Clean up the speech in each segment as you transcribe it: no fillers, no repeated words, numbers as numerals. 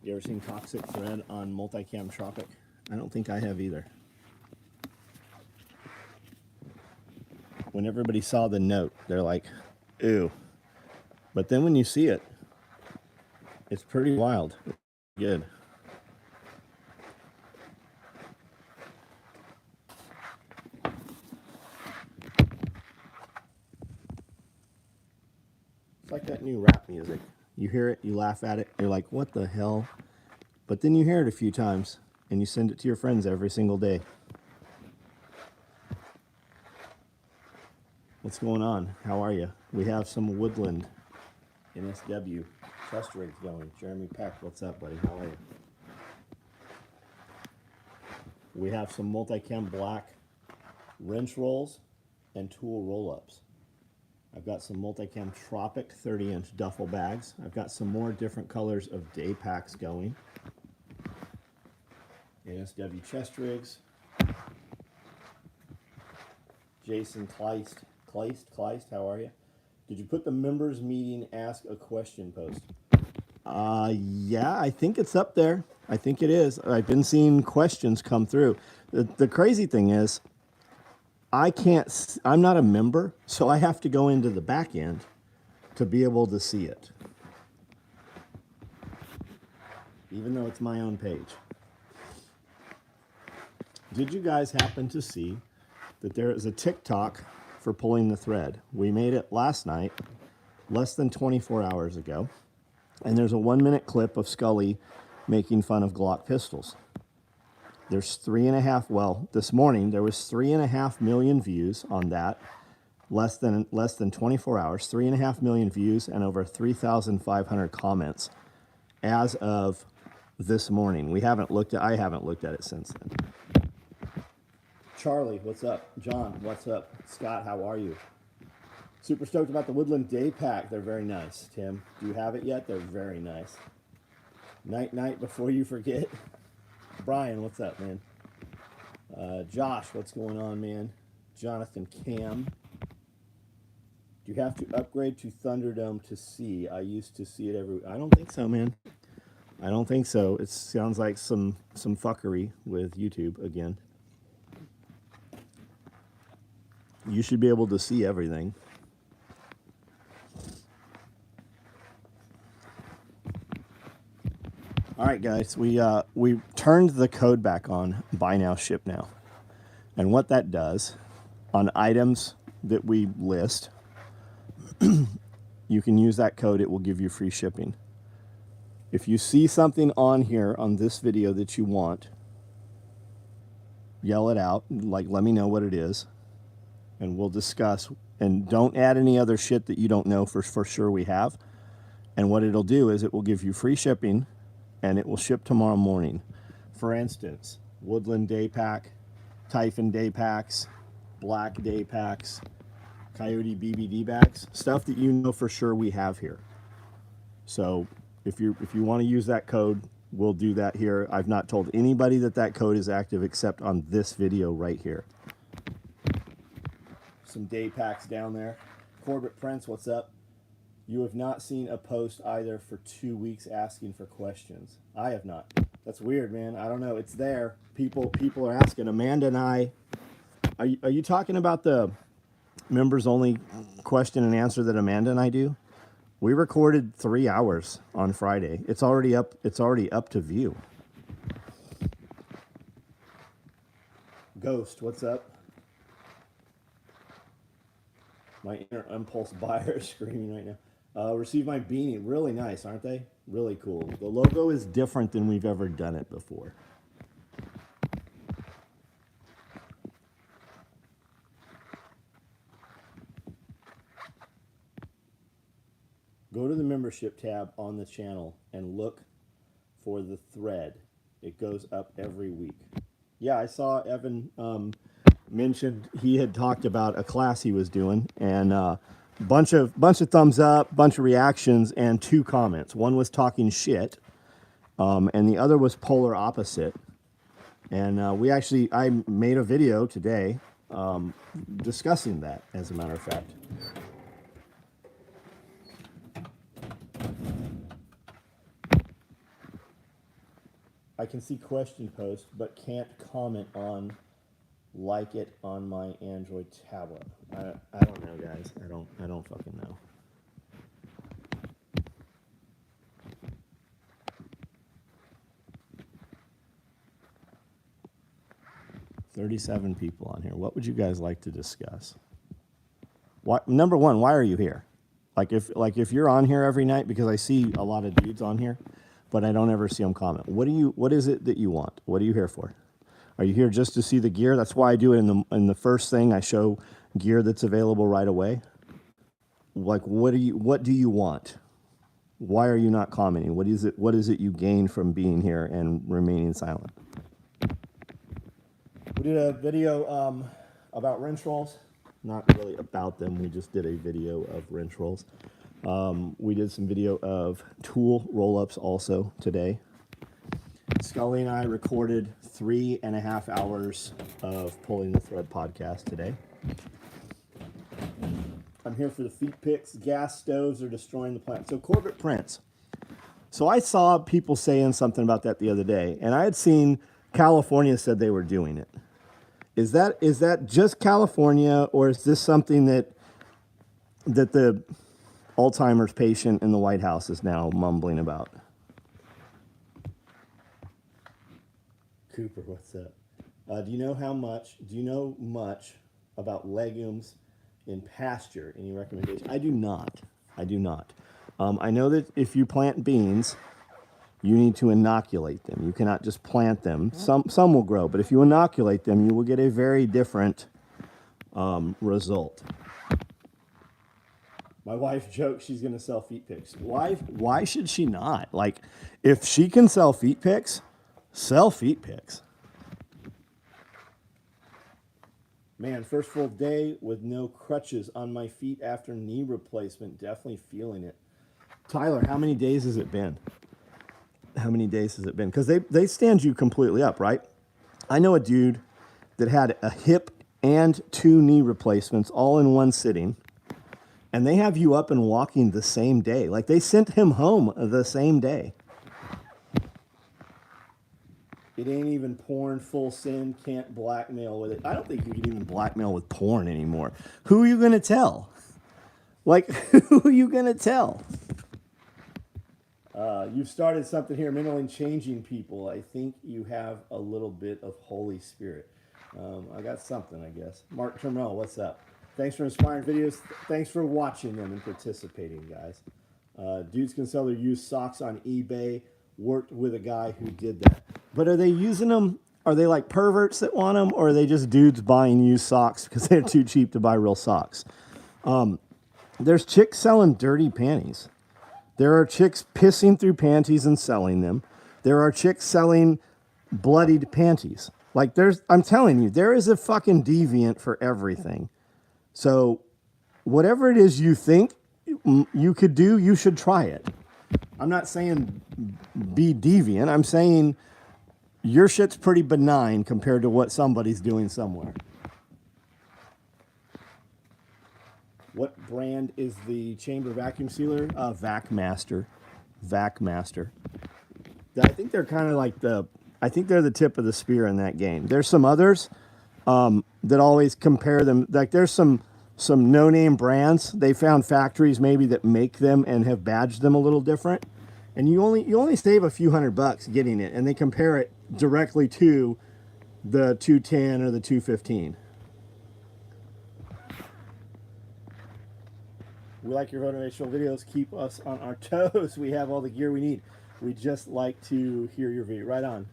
You ever seen Toxic Thread on Multicam Tropic? I don't think I have either. When everybody saw the note, they're like, ew. But then when you see it, it's pretty wild. Good. It's like that new rap music. You hear it, you laugh at it, you're like, what the hell? But then you hear it a few times, and you send it to your friends every single day. What's going on? How are you? We have some Woodland NSW chest rigs going. Jeremy Peck, what's up, buddy? How are you? We have some Multicam black wrench rolls and tool roll-ups. I've got some Multicam Tropic 30-inch duffel bags. I've got some more different colors of day packs going. NSW chest rigs. Jason Kleist, how are you? Did you put the members meeting ask a question post? Yeah, I think it's up there. I think it is. I've been seeing questions come through. The crazy thing is, I'm not a member, so I have to go into the back end to be able to see it. Even though it's my own page. Did you guys happen to see that there is a TikTok for pulling the thread? We made it last night, less than 24 hours ago. And there's a 1-minute clip of Scully making fun of Glock pistols. There's 3.5, well, this morning there was 3.5 million views on that. Less than 24 hours, 3.5 million views and over 3,500 comments as of this morning. I haven't looked at it since then. Charlie, what's up? John, what's up? Scott, how are you? Super stoked about the Woodland Day Pack. They're very nice. Tim, do you have it yet? They're very nice. Night before you forget. Brian, what's up, man? Josh, what's going on, man? Jonathan Cam. Do you have to upgrade to Thunderdome to see? I used to see it every... I don't think so, man. I don't think so. It sounds like some fuckery with YouTube again. You should be able to see everything. All right, guys, we turned the code back on, buy now, ship now. And what that does, on items that we list, you can use that code, it will give you free shipping. If you see something on here, on this video that you want, yell it out, like let me know what it is, and we'll discuss. And don't add any other shit that you don't know for sure we have. And what it'll do is it will give you free shipping, and it will ship tomorrow morning. For instance, Woodland Day Pack, Typhon Day Packs, Black Day Packs, Coyote BBD bags, stuff that you know for sure we have here. So if you want to use that code, we'll do that here. I've not told anybody that code is active except on this video right here. Some day packs down there. Corbett Prince, what's up? You have not seen a post either for 2 weeks asking for questions. I have not. That's weird, man. I don't know. It's there. People are asking. Amanda and I, are you talking about the members only question and answer that Amanda and I do? We recorded 3 hours on Friday. It's already up to view. Ghost, what's up? My inner impulse buyer is screaming right now. Receive my beanie. Really nice, aren't they? Really cool. The logo is different than we've ever done it before. Go to the membership tab on the channel and look for the thread. It goes up every week. Yeah, I saw Evan mentioned he had talked about a class he was doing, and bunch of thumbs up, bunch of reactions, and 2 comments. One was talking shit, and the other was polar opposite. And I made a video today discussing that, as a matter of fact. I can see question posts, but can't comment on like it on my Android tablet. I don't know, guys. I don't fucking know. 37 people on here. What would you guys like to discuss? Number one, why are you here? Like if you're on here every night, because I see a lot of dudes on here, but I don't ever see them comment. What is it that you want? What are you here for? Are you here just to see the gear? That's why I do it in the first thing. I show gear that's available right away. Like what do you want? Why are you not commenting? What is it you gain from being here and remaining silent? We did a video about wrench rolls. Not really about them. We just did a video of wrench rolls. We did some video of tool roll-ups also today. Scully and I recorded 3.5 hours of Pulling the Thread podcast today. I'm here for the feet picks. Gas stoves are destroying the planet. So Corbett Prince. So I saw people saying something about that the other day, and I had seen California said they were doing it. Is that just California, or is this something that the Alzheimer's patient in the White House is now mumbling about? Cooper, what's up? Do you know much about legumes in pasture? Any recommendation? I do not. I know that if you plant beans, you need to inoculate them. You cannot just plant them. Some will grow, but if you inoculate them, you will get a very different result. My wife jokes she's going to sell feet picks. Why should she not? Like, if she can sell feet picks, sell feet picks. Man, first full day with no crutches on my feet after knee replacement. Definitely feeling it. Tyler, how many days has it been? Because they stand you completely up, right? I know a dude that had a hip and 2 knee replacements all in one sitting, and they have you up and walking the same day. Like, they sent him home the same day. It ain't even porn, full sin, can't blackmail with it. I don't think you can even blackmail with porn anymore. Who are you going to tell? Like, who are you going to tell? You've started something here, mentally changing people. I think you have a little bit of Holy Spirit. I got something, I guess. Mark Termel, what's up? Thanks for inspiring videos. Thanks for watching them and participating, guys. Dudes can sell their used socks on eBay. Worked with a guy who did that. But are they using them? Are they like perverts that want them? Or are they just dudes buying used socks because they're too cheap to buy real socks? There's chicks selling dirty panties. There are chicks pissing through panties and selling them. There are chicks selling bloodied panties. Like, I'm telling you, there is a fucking deviant for everything. So whatever it is you think you could do, you should try it. I'm not saying be deviant. I'm saying your shit's pretty benign compared to what somebody's doing somewhere. What brand is the chamber vacuum sealer? VacMaster. VacMaster. I think they're kind of like I think they're the tip of the spear in that game. There's some others that always compare them. Like, there's some no-name brands. They found factories maybe that make them and have badged them a little different. And you only save a few $100 getting it, and they compare it directly to the 210 or the 215. We like your motivational videos. Keep us on our toes. We have all the gear we need. We just like to hear your video. Right on,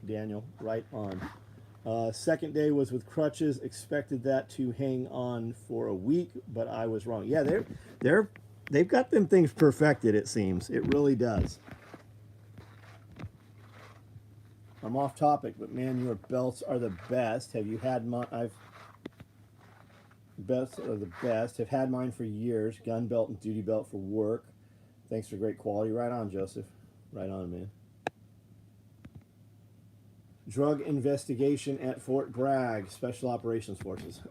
Daniel. Right on. Second day was with crutches. Expected that to hang on for a week, but I was wrong. Yeah, they've got them things perfected, it seems. It really does. I'm off topic, but man, your belts are the best. Have you had mine? Belts are the best. Have had mine for years. Gun belt and duty belt for work. Thanks for great quality. Right on, Joseph. Right on, man. Drug investigation at Fort Bragg. Special Operations Forces.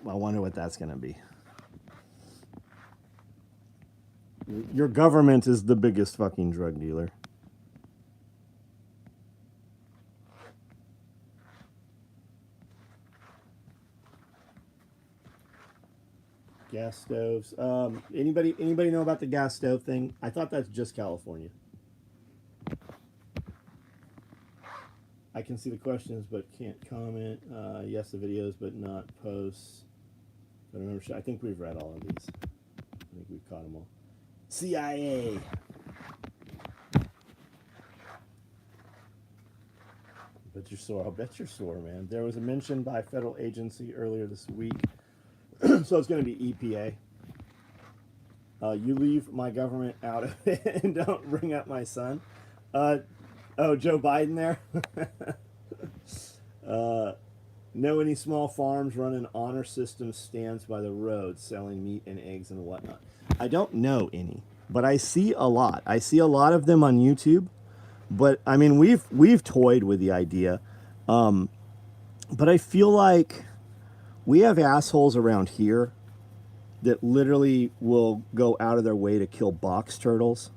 I wonder what that's going to be. Your government is the biggest fucking drug dealer. Gas stoves. Anybody know about the gas stove thing? I thought that's just California. I can see the questions, but can't comment. Yes, the videos, but not posts. I don't remember. I think we've read all of these. I think we've caught them all. CIA. Bet you're sore. I'll bet you're sore, man. There was a mention by a federal agency earlier this week. So it's going to be EPA. You leave my government out of it and don't bring up my son. Oh, Joe Biden there? Know any small farms running honor system stands by the road selling meat and eggs and whatnot? I don't know any, but I see a lot. I see a lot of them on YouTube. But I mean, we've toyed with the idea, but I feel like we have assholes around here that literally will go out of their way to kill box turtles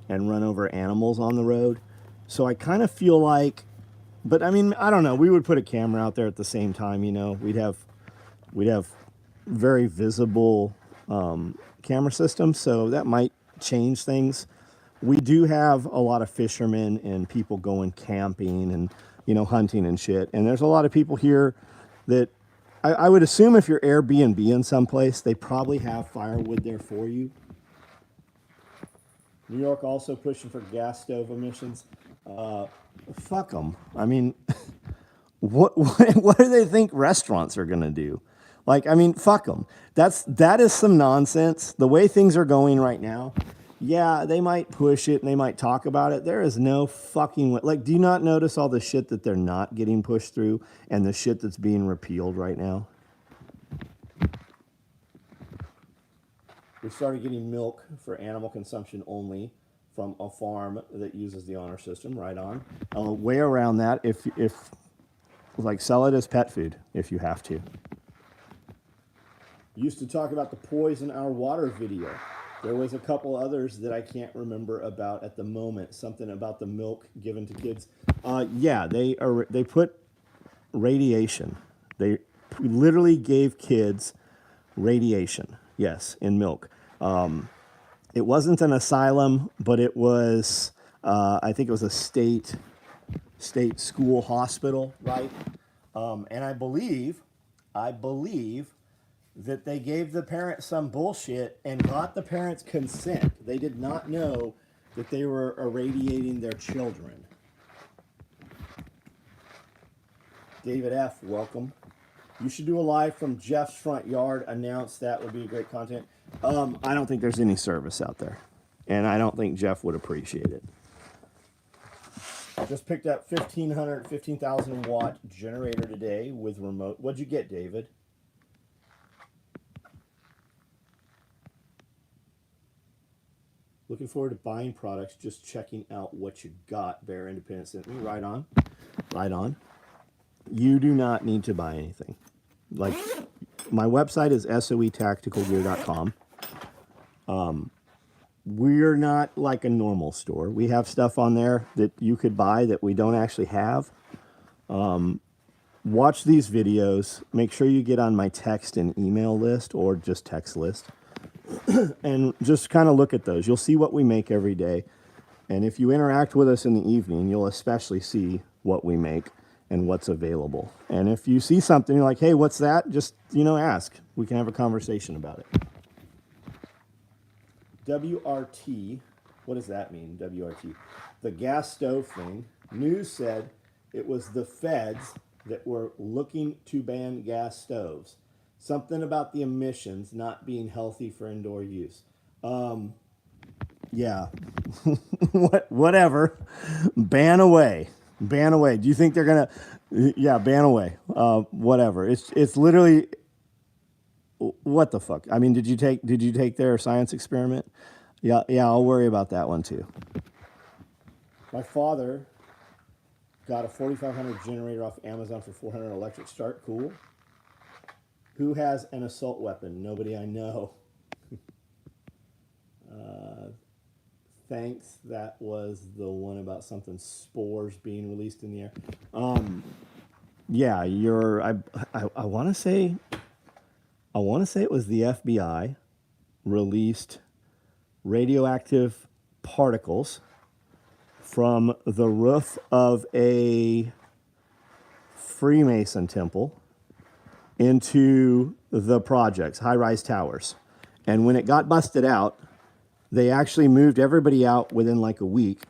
and run over animals on the road. So I kind of feel like, but I mean, I don't know. We would put a camera out there at the same time. You know, we'd have very visible camera systems, so that might change things. We do have a lot of fishermen and people going camping and, you know, hunting and shit. And there's a lot of people here that I would assume if you're Airbnb in someplace, they probably have firewood there for you. New York also pushing for gas stove emissions. Fuck them. I mean, what do they think restaurants are going to do? Like, I mean, fuck them. That is some nonsense. The way things are going right now, yeah, they might push it and they might talk about it. There is no fucking way. Like, do you not notice all the shit that they're not getting pushed through and the shit that's being repealed right now? We started getting milk for animal consumption only from a farm that uses the honor system. Right on. Way around that, if like, sell it as pet food if you have to. Used to talk about the poison our water video. There was a couple others that I can't remember about at the moment. Something about the milk given to kids. Yeah, they put radiation. They literally gave kids radiation. Yes, in milk. It wasn't an asylum, but it was. I think it was a state school hospital, right? And I believe that they gave the parents some bullshit and got the parents' consent. They did not know that they were irradiating their children. David F., welcome. You should do a live from Jeff's front yard. Announce that would be great content. I don't think there's any service out there, and I don't think Jeff would appreciate it. Just picked up 15,000 watt generator today with remote. What'd you get, David? Looking forward to buying products, just checking out what you got. Bear Independence sent me. Right on. Right on. You do not need to buy anything. Like, my website is soetacticalgear.com. We're not like a normal store. We have stuff on there that you could buy that we don't actually have. Watch these videos. Make sure you get on my text and email list or just text list. And just kind of look at those. You'll see what we make every day. And if you interact with us in the evening, you'll especially see what we make and what's available. And if you see something, you're like, hey, what's that? Just, ask. We can have a conversation about it. WRT, what does that mean, WRT? The gas stove thing. News said it was the feds that were looking to ban gas stoves. Something about the emissions not being healthy for indoor use. Yeah, whatever. Ban away. Ban away. Do you think they're gonna? Yeah, ban away. Whatever. It's literally. What the fuck? I mean, did you take their science experiment? Yeah. I'll worry about that one too. My father got a 4500 generator off Amazon for $400 electric start. Cool. Who has an assault weapon? Nobody I know. Thanks. That was the one about something spores being released in the air. Yeah, I want to say I want to say it was the FBI, released radioactive particles from the roof of a Freemason temple into the projects, high-rise towers. And when it got busted out, they actually moved everybody out within like a week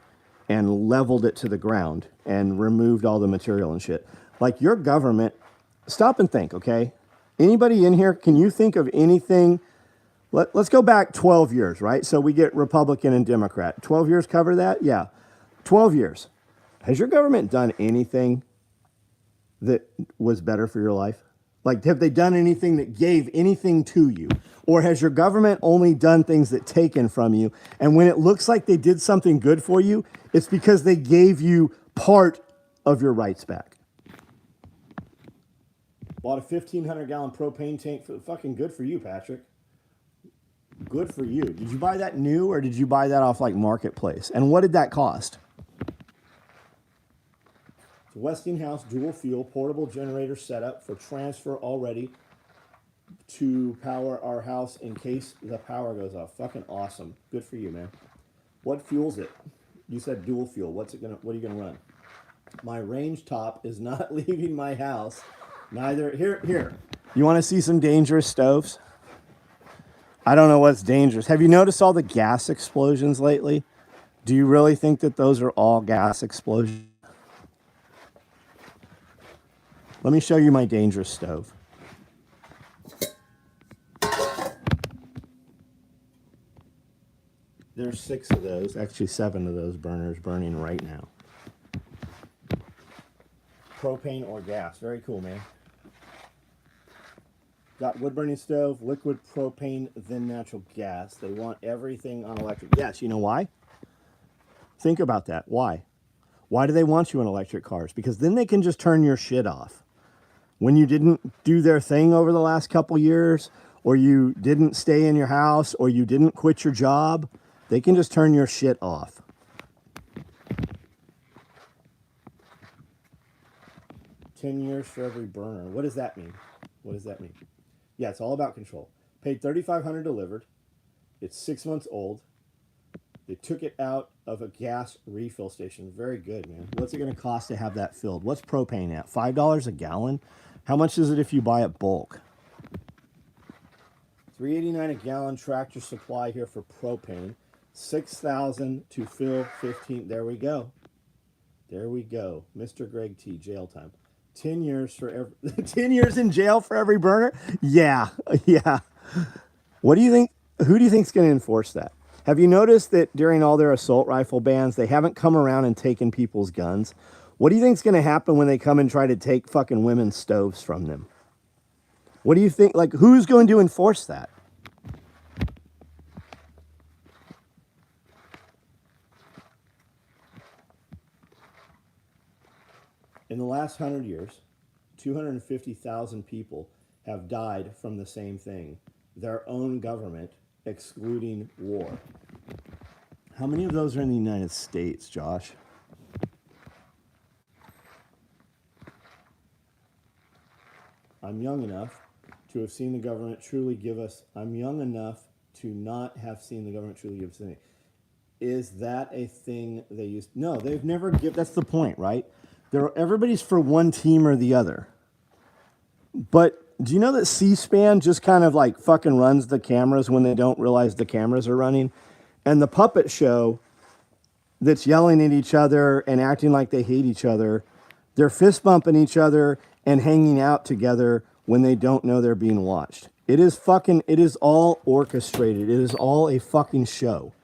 and leveled it to the ground and removed all the material and shit. Like your government, stop and think, okay? Anybody in here, can you think of anything? Let's go back 12 years, right? So we get Republican and Democrat. 12 years cover that? Yeah. 12 years. Has your government done anything that was better for your life? Like, have they done anything that gave anything to you? Or has your government only done things that taken from you? And when it looks like they did something good for you, it's because they gave you part of your rights back. Bought a 1,500-gallon propane tank. Fucking good for you, Patrick. Good for you. Did you buy that new or did you buy that off like Marketplace? And what did that cost? It's a Westinghouse dual fuel portable generator setup for transfer already to power our house in case the power goes off. Fucking awesome. Good for you, man. What fuels it? You said dual fuel. What are you gonna run? My range top is not leaving my house. Neither here. You want to see some dangerous stoves? I don't know what's dangerous. Have you noticed all the gas explosions lately? Do you really think that those are all gas explosions? Let me show you my dangerous stove. There's 6 of those, actually 7 of those burners burning right now. Propane or gas. Very cool, man. Got wood burning stove, liquid propane, then natural gas. They want everything on electric. Yes, you know why? Think about that. Why? Why do they want you in electric cars? Because then they can just turn your shit off. When you didn't do their thing over the last couple years, or you didn't stay in your house, or you didn't quit your job, they can just turn your shit off. $10 for every burner. What does that mean? What does that mean? Yeah, it's all about control. Paid $3,500 delivered. It's 6 months old. They took it out of a gas refill station. Very good, man. What's it going to cost to have that filled? What's propane at? $5 a gallon? How much is it if you buy it bulk? $3.89 a gallon. Tractor Supply here for propane. $6,000 to fill 15. There we go. There we go. Mr. Greg T. Jail time. 10 years for every 10 years in jail for every burner? Yeah. What do you think? Who do you think is going to enforce that? Have you noticed that during all their assault rifle bans, they haven't come around and taken people's guns? What do you think is going to happen when they come and try to take fucking women's stoves from them? What do you think? Like, who's going to enforce that? In the last 100 years, 250,000 people have died from the same thing. Their own government excluding war. How many of those are in the United States, Josh? I'm young enough to have seen the government truly give us, I'm young enough to not have seen the government truly give us anything. Is that a thing they used? No, they've never given, that's the point, right? Everybody's for one team or the other. But do you know that C-SPAN just kind of like fucking runs the cameras when they don't realize the cameras are running? And the puppet show that's yelling at each other and acting like they hate each other, they're fist bumping each other and hanging out together when they don't know they're being watched. It is all orchestrated. It is all a fucking show.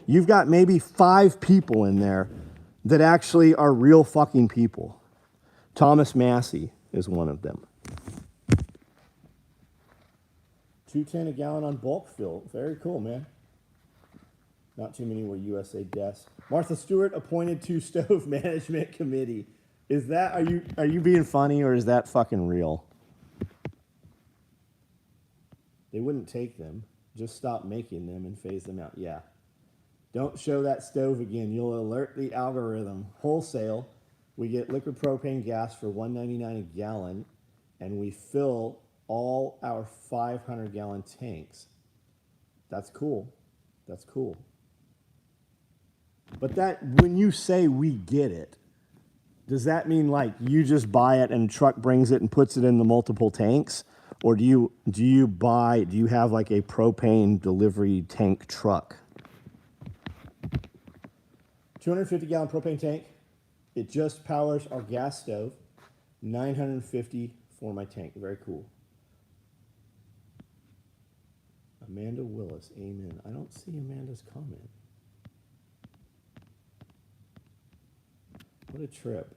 You've got maybe 5 people in there that actually are real fucking people. Thomas Massey is one of them. $2.10 a gallon on bulk fill. Very cool, man. Not too many were USA deaths. Martha Stewart appointed to stove management committee. Is that, are you being funny or is that fucking real? They wouldn't take them. Just stop making them and phase them out. Yeah. Don't show that stove again. You'll alert the algorithm. Wholesale, we get liquid propane gas for $1.99 a gallon, and we fill all our 500-gallon tanks. That's cool. That's cool. But that, when you say we get it, does that mean like you just buy it and a truck brings it and puts it in the multiple tanks? Or do you have like a propane delivery tank truck? 250-gallon propane tank. It just powers our gas stove. 950 for my tank. Very cool. Amanda Willis, amen. I don't see Amanda's comment. What a trip.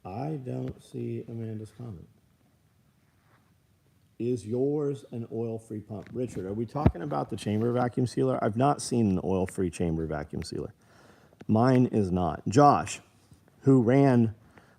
I don't see Amanda's comment. Is yours an oil-free pump? Richard, are we talking about the chamber vacuum sealer? I've not seen an oil-free chamber vacuum sealer. Mine is not. Josh, who ran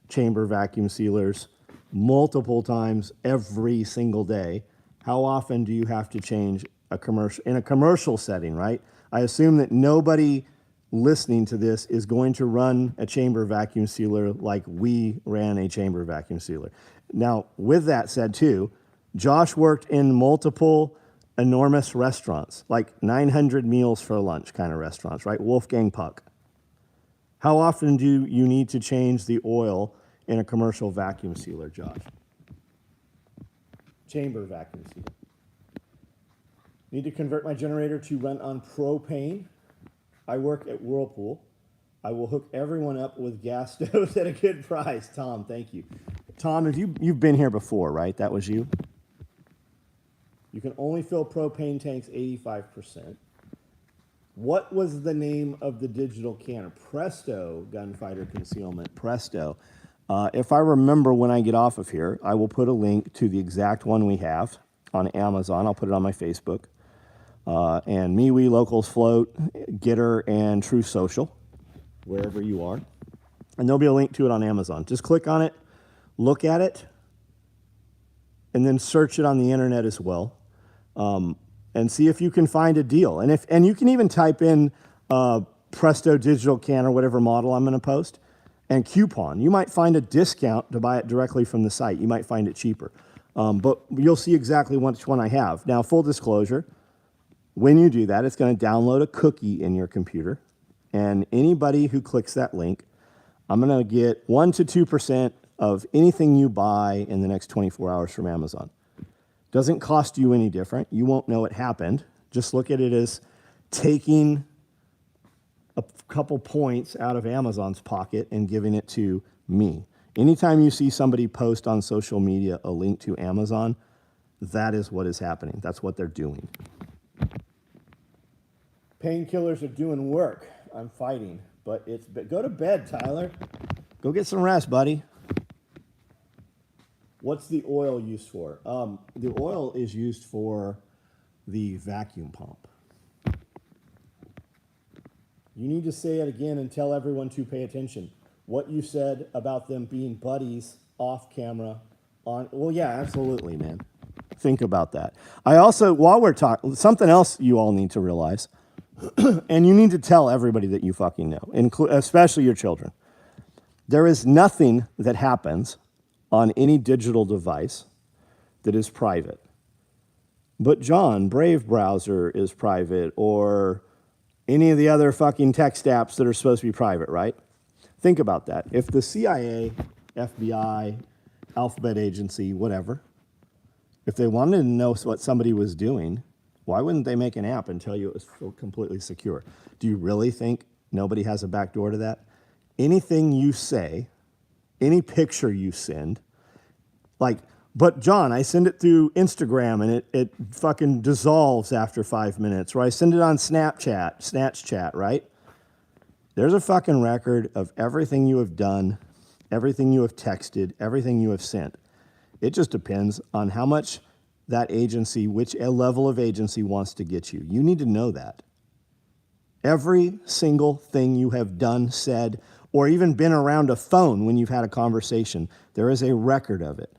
chamber vacuum sealers multiple times every single day, how often do you have to change a commercial, in a commercial setting, right? I assume that nobody listening to this is going to run a chamber vacuum sealer like we ran a chamber vacuum sealer. Now, with that said too, Josh worked in multiple enormous restaurants, like 900 meals for lunch kind of restaurants, right? Wolfgang Puck. How often do you need to change the oil in a commercial vacuum sealer, Josh? Chamber vacuum sealer. Need to convert my generator to run on propane. I work at Whirlpool. I will hook everyone up with gas stoves at a good price. Tom, thank you. Tom, you've been here before, right? That was you? You can only fill propane tanks 85%. What was the name of the digital canner? Presto Gunfighter Concealment. Presto. If I remember when I get off of here, I will put a link to the exact one we have on Amazon. I'll put it on my Facebook. And MeWe, Locals Float, Getter, and True Social, wherever you are. And there'll be a link to it on Amazon. Just click on it, look at it, and then search it on the internet as well. And see if you can find a deal. And you can even type in Presto Digital Can or whatever model I'm going to post and coupon. You might find a discount to buy it directly from the site. You might find it cheaper. But you'll see exactly which one I have. Now, full disclosure, when you do that, it's going to download a cookie in your computer. And anybody who clicks that link, I'm going to get 1 to 2% of anything you buy in the next 24 hours from Amazon. Doesn't cost you any different. You won't know it happened. Just look at it as taking a couple points out of Amazon's pocket and giving it to me. Anytime you see somebody post on social media a link to Amazon, that is what is happening. That's what they're doing. Painkillers are doing work. I'm fighting, but go to bed, Tyler. Go get some rest, buddy. What's the oil used for? The oil is used for the vacuum pump. You need to say it again and tell everyone to pay attention. What you said about them being buddies off camera on, well, yeah, absolutely, man. Think about that. I also, while we're talking, something else you all need to realize, and you need to tell everybody that you fucking know, especially your children. There is nothing that happens on any digital device that is private. But John, Brave browser is private, or any of the other fucking text apps that are supposed to be private, right? Think about that. If the CIA, FBI, Alphabet Agency, whatever, if they wanted to know what somebody was doing, why wouldn't they make an app and tell you it was completely secure? Do you really think nobody has a backdoor to that? Anything you say, any picture you send, like, but John, I send it through Instagram and it fucking dissolves after 5 minutes, or I send it on Snapchat, right? There's a fucking record of everything you have done, everything you have texted, everything you have sent. It just depends on how much that agency, which level of agency wants to get you. You need to know that. Every single thing you have done, said, or even been around a phone when you've had a conversation. There is a record of it.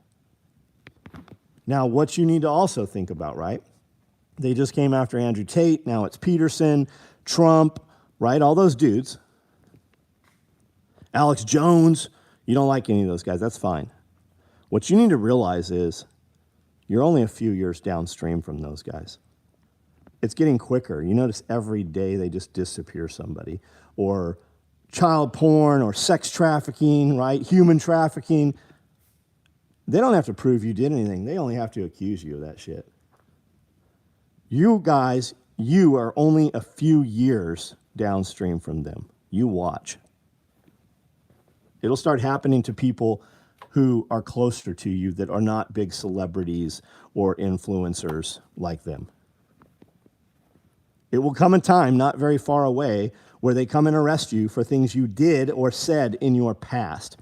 Now, what you need to also think about, right? They just came after Andrew Tate. Now it's Peterson, Trump, right? All those dudes. Alex Jones. You don't like any of those guys. That's fine. What you need to realize is you're only a few years downstream from those guys. It's getting quicker. You notice every day they just disappear somebody. Or child porn or sex trafficking, right? Human trafficking. They don't have to prove you did anything. They only have to accuse you of that shit. You guys, you are only a few years downstream from them. You watch. It'll start happening to people who are closer to you that are not big celebrities or influencers like them. It will come a time not very far away where they come and arrest you for things you did or said in your past.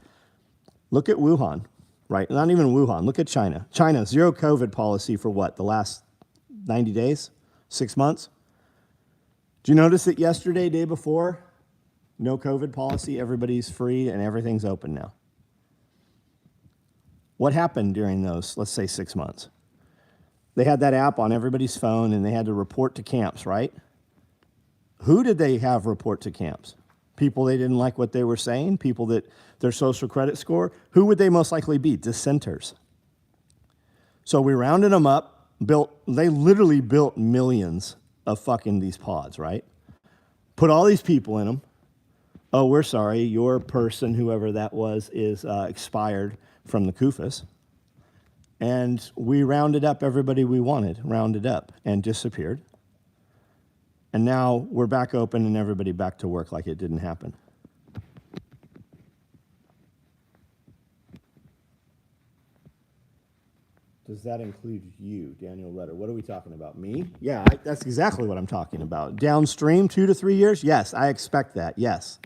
Look at Wuhan, right? Not even Wuhan. Look at China. China, zero COVID policy for what? The last 90 days? 6 months? Did you notice that yesterday, day before, no COVID policy, everybody's free and everything's open now? What happened during those, let's say, 6 months? They had that app on everybody's phone and they had to report to camps, right? Who did they have report to camps? People they didn't like what they were saying? People that their social credit score? Who would they most likely be? Dissenters. So we rounded them up, they literally built millions of fucking these pods, right? Put all these people in them. Oh, we're sorry, your person, whoever that was, is expired from the CUFUS. And we rounded up everybody we wanted, rounded up, and disappeared. And now we're back open and everybody back to work like it didn't happen. Does that include you, Daniel Rudder? What are we talking about? Me? Yeah, that's exactly what I'm talking about. Downstream, 2 to 3 years? Yes, I expect that. Yes.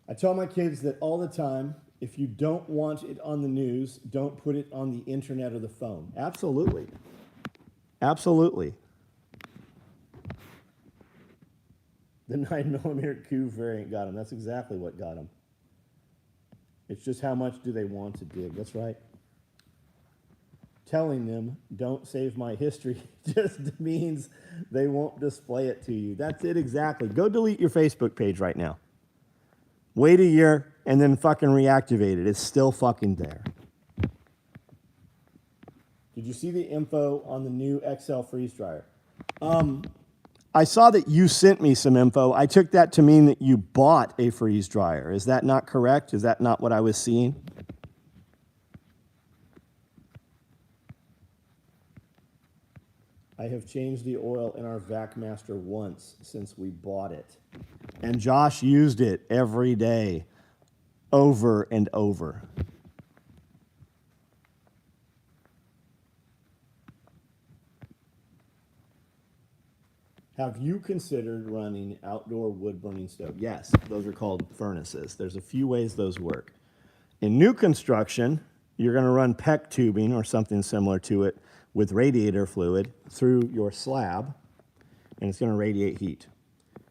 I tell my kids that all the time, if you don't want it on the news, don't put it on the internet or the phone. Absolutely. Absolutely. The 9mm coup variant got him. That's exactly what got him. It's just how much do they want to dig. That's right. Telling them, don't save my history, just means they won't display it to you. That's it exactly. Go delete your Facebook page right now. Wait a year and then fucking reactivate it. It's still fucking there. Did you see the info on the new XL freeze dryer? I saw that you sent me some info. I took that to mean that you bought a freeze dryer. Is that not correct? Is that not what I was seeing? I have changed the oil in our VacMaster once since we bought it. And Josh used it every day, over and over. Have you considered running outdoor wood burning stove? Yes, those are called furnaces. There's a few ways those work. In new construction, you're going to run PEX tubing or something similar to it with radiator fluid through your slab, and it's going to radiate heat.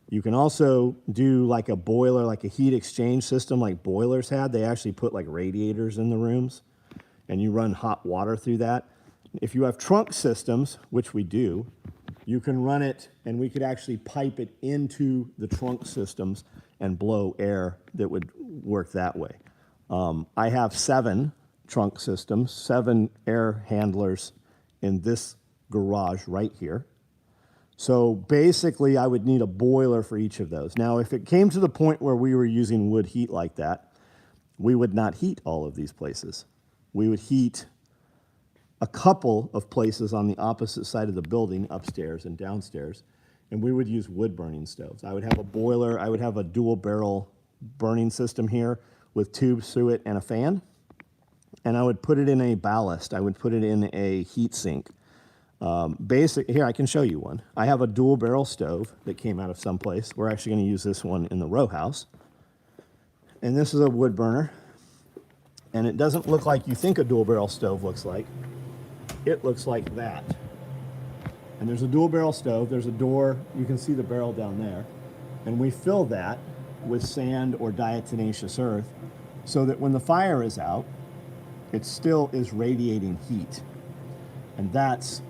You can also do like a boiler, like a heat exchange system like boilers had. They actually put like radiators in the rooms, and you run hot water through that. If you have trunk systems, which we do, you can run it, and we could actually pipe it into the trunk systems and blow air that would work that way. I have 7 trunk systems, 7 air handlers in this garage right here. So basically, I would need a boiler for each of those. Now, if it came to the point where we were using wood heat like that, we would not heat all of these places. We would heat a couple of places on the opposite side of the building, upstairs and downstairs, and we would use wood burning stoves. I would have a boiler, I would have a dual barrel burning system here with tubes through it and a fan, and I would put it in a ballast. I would put it in a heat sink. Here, I can show you one. I have a dual barrel stove that came out of someplace. We're actually gonna use this one in the row house. And this is a wood burner, and it doesn't look like you think a dual barrel stove looks like. It looks like that. And there's a dual barrel stove. There's a door. You can see the barrel down there. And we fill that with sand or diatomaceous earth so that when the fire is out, it still is radiating heat. And that's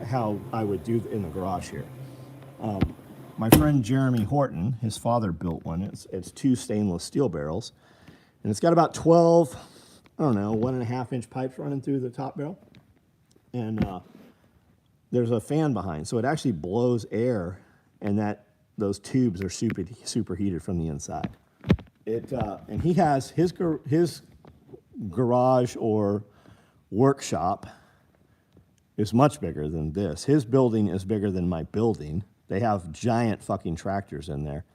how I would do in the garage here. My friend Jeremy Horton, his father built one. It's 2 stainless steel barrels. And it's got about 12, I don't know, 1.5-inch pipes running through the top barrel. And there's a fan behind, so it actually blows air, and those tubes are super heated from the inside. And he has his garage or workshop is much bigger than this. His building is bigger than my building. They have giant fucking tractors in there,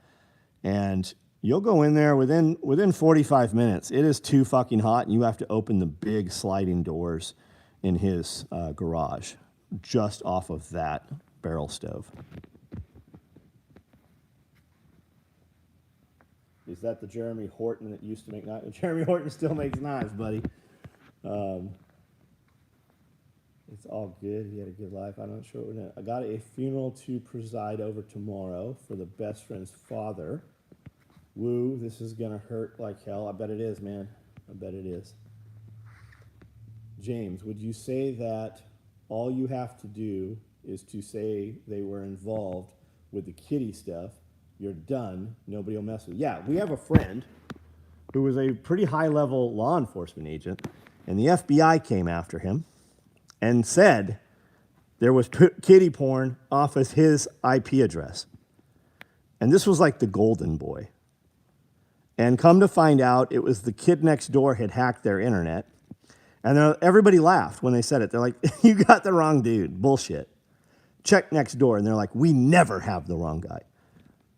and you'll go in there within 45 minutes. It is too fucking hot, and you have to open the big sliding doors in his garage just off of that barrel stove. Is that the Jeremy Horton that used to make knives? Jeremy Horton still makes knives, buddy. It's all good. He had a good life. I'm not sure what we're doing. I got a funeral to preside over tomorrow for the best friend's father. Woo, this is going to hurt like hell. I bet it is, man. I bet it is. James, would you say that all you have to do is to say they were involved with the kitty stuff? You're done. Nobody will mess with you. Yeah, we have a friend who was a pretty high-level law enforcement agent, and the FBI came after him and said there was kitty porn off of his IP address. And this was like the golden boy. And come to find out, it was the kid next door had hacked their internet. And everybody laughed when they said it. They're like, you got the wrong dude. Bullshit. Check next door. And they're like, we never have the wrong guy.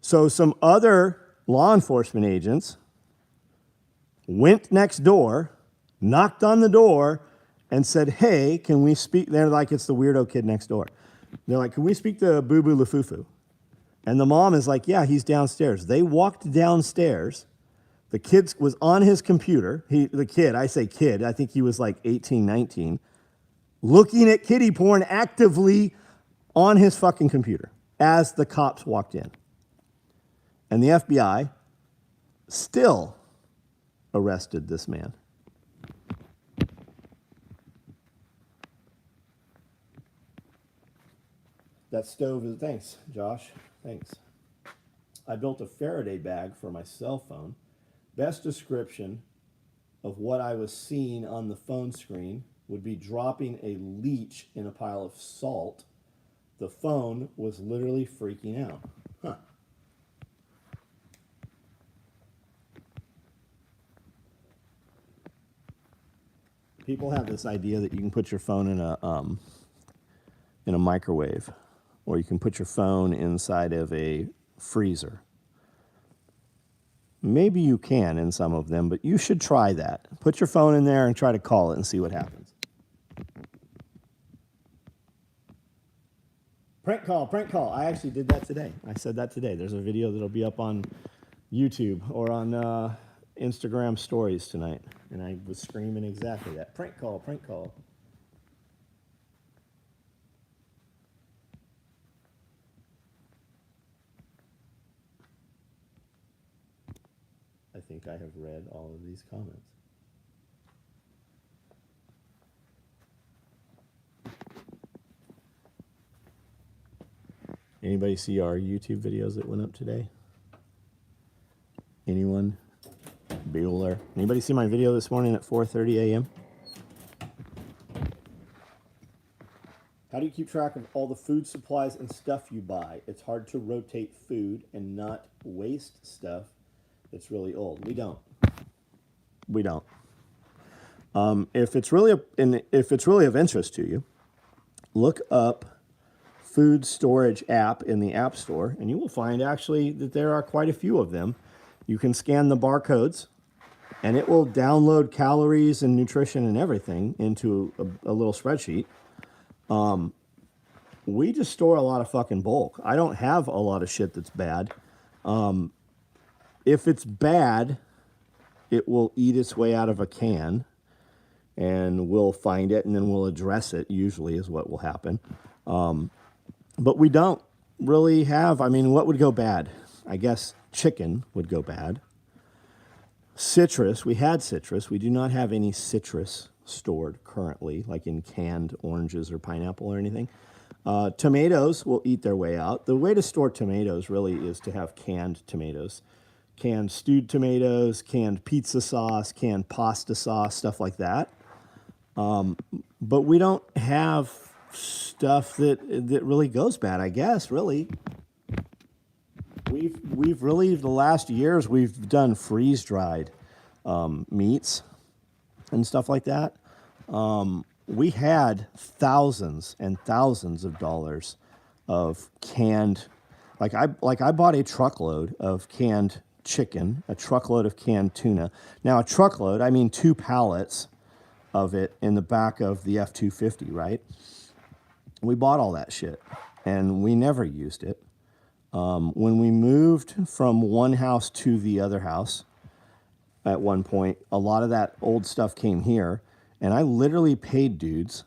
So some other law enforcement agents went next door, knocked on the door, and said, hey, can we speak? They're like, it's the weirdo kid next door. They're like, can we speak to Boo Boo LaFufu? And the mom is like, yeah, he's downstairs. They walked downstairs. The kid was on his computer. The kid, I say kid, I think he was like 18, 19, looking at kitty porn actively on his fucking computer as the cops walked in. And the FBI still arrested this man. That stove is, thanks, Josh, thanks. I built a Faraday bag for my cell phone. Best description of what I was seeing on the phone screen would be dropping a leech in a pile of salt. The phone was literally freaking out. Huh. People have this idea that you can put your phone in a microwave, or you can put your phone inside of a freezer. Maybe you can in some of them, but you should try that. Put your phone in there and try to call it and see what happens. Prank call, prank call. I actually did that today. I said that today. There's a video that'll be up on YouTube or on Instagram stories tonight. And I was screaming exactly that. Prank call, prank call. I think I have read all of these comments. Anybody see our YouTube videos that went up today? Anyone? Bueller. Anybody see my video this morning at 4:30 a.m.? How do you keep track of all the food supplies and stuff you buy? It's hard to rotate food and not waste stuff that's really old. We don't. We don't. If it's really of interest to you, look up food storage app in the App Store, and you will find actually that there are quite a few of them. You can scan the barcodes, and it will download calories and nutrition and everything into a little spreadsheet. We just store a lot of fucking bulk. I don't have a lot of shit that's bad. If it's bad, it will eat its way out of a can, and we'll find it, and then we'll address it, usually is what will happen. But we don't really have, I mean, what would go bad? I guess chicken would go bad. Citrus, we had citrus. We do not have any citrus stored currently, like in canned oranges or pineapple or anything. Tomatoes will eat their way out. The way to store tomatoes really is to have canned tomatoes. Canned stewed tomatoes, canned pizza sauce, canned pasta sauce, stuff like that. But we don't have stuff that really goes bad, I guess, really. We've really, the last years, we've done freeze-dried meats and stuff like that. We had thousands and thousands of dollars of canned, like I bought a truckload of canned chicken, a truckload of canned tuna. Now a truckload, I mean 2 pallets of it in the back of the F-250, right? We bought all that shit and we never used it. When we moved from one house to the other house at one point, a lot of that old stuff came here, and I literally paid dudes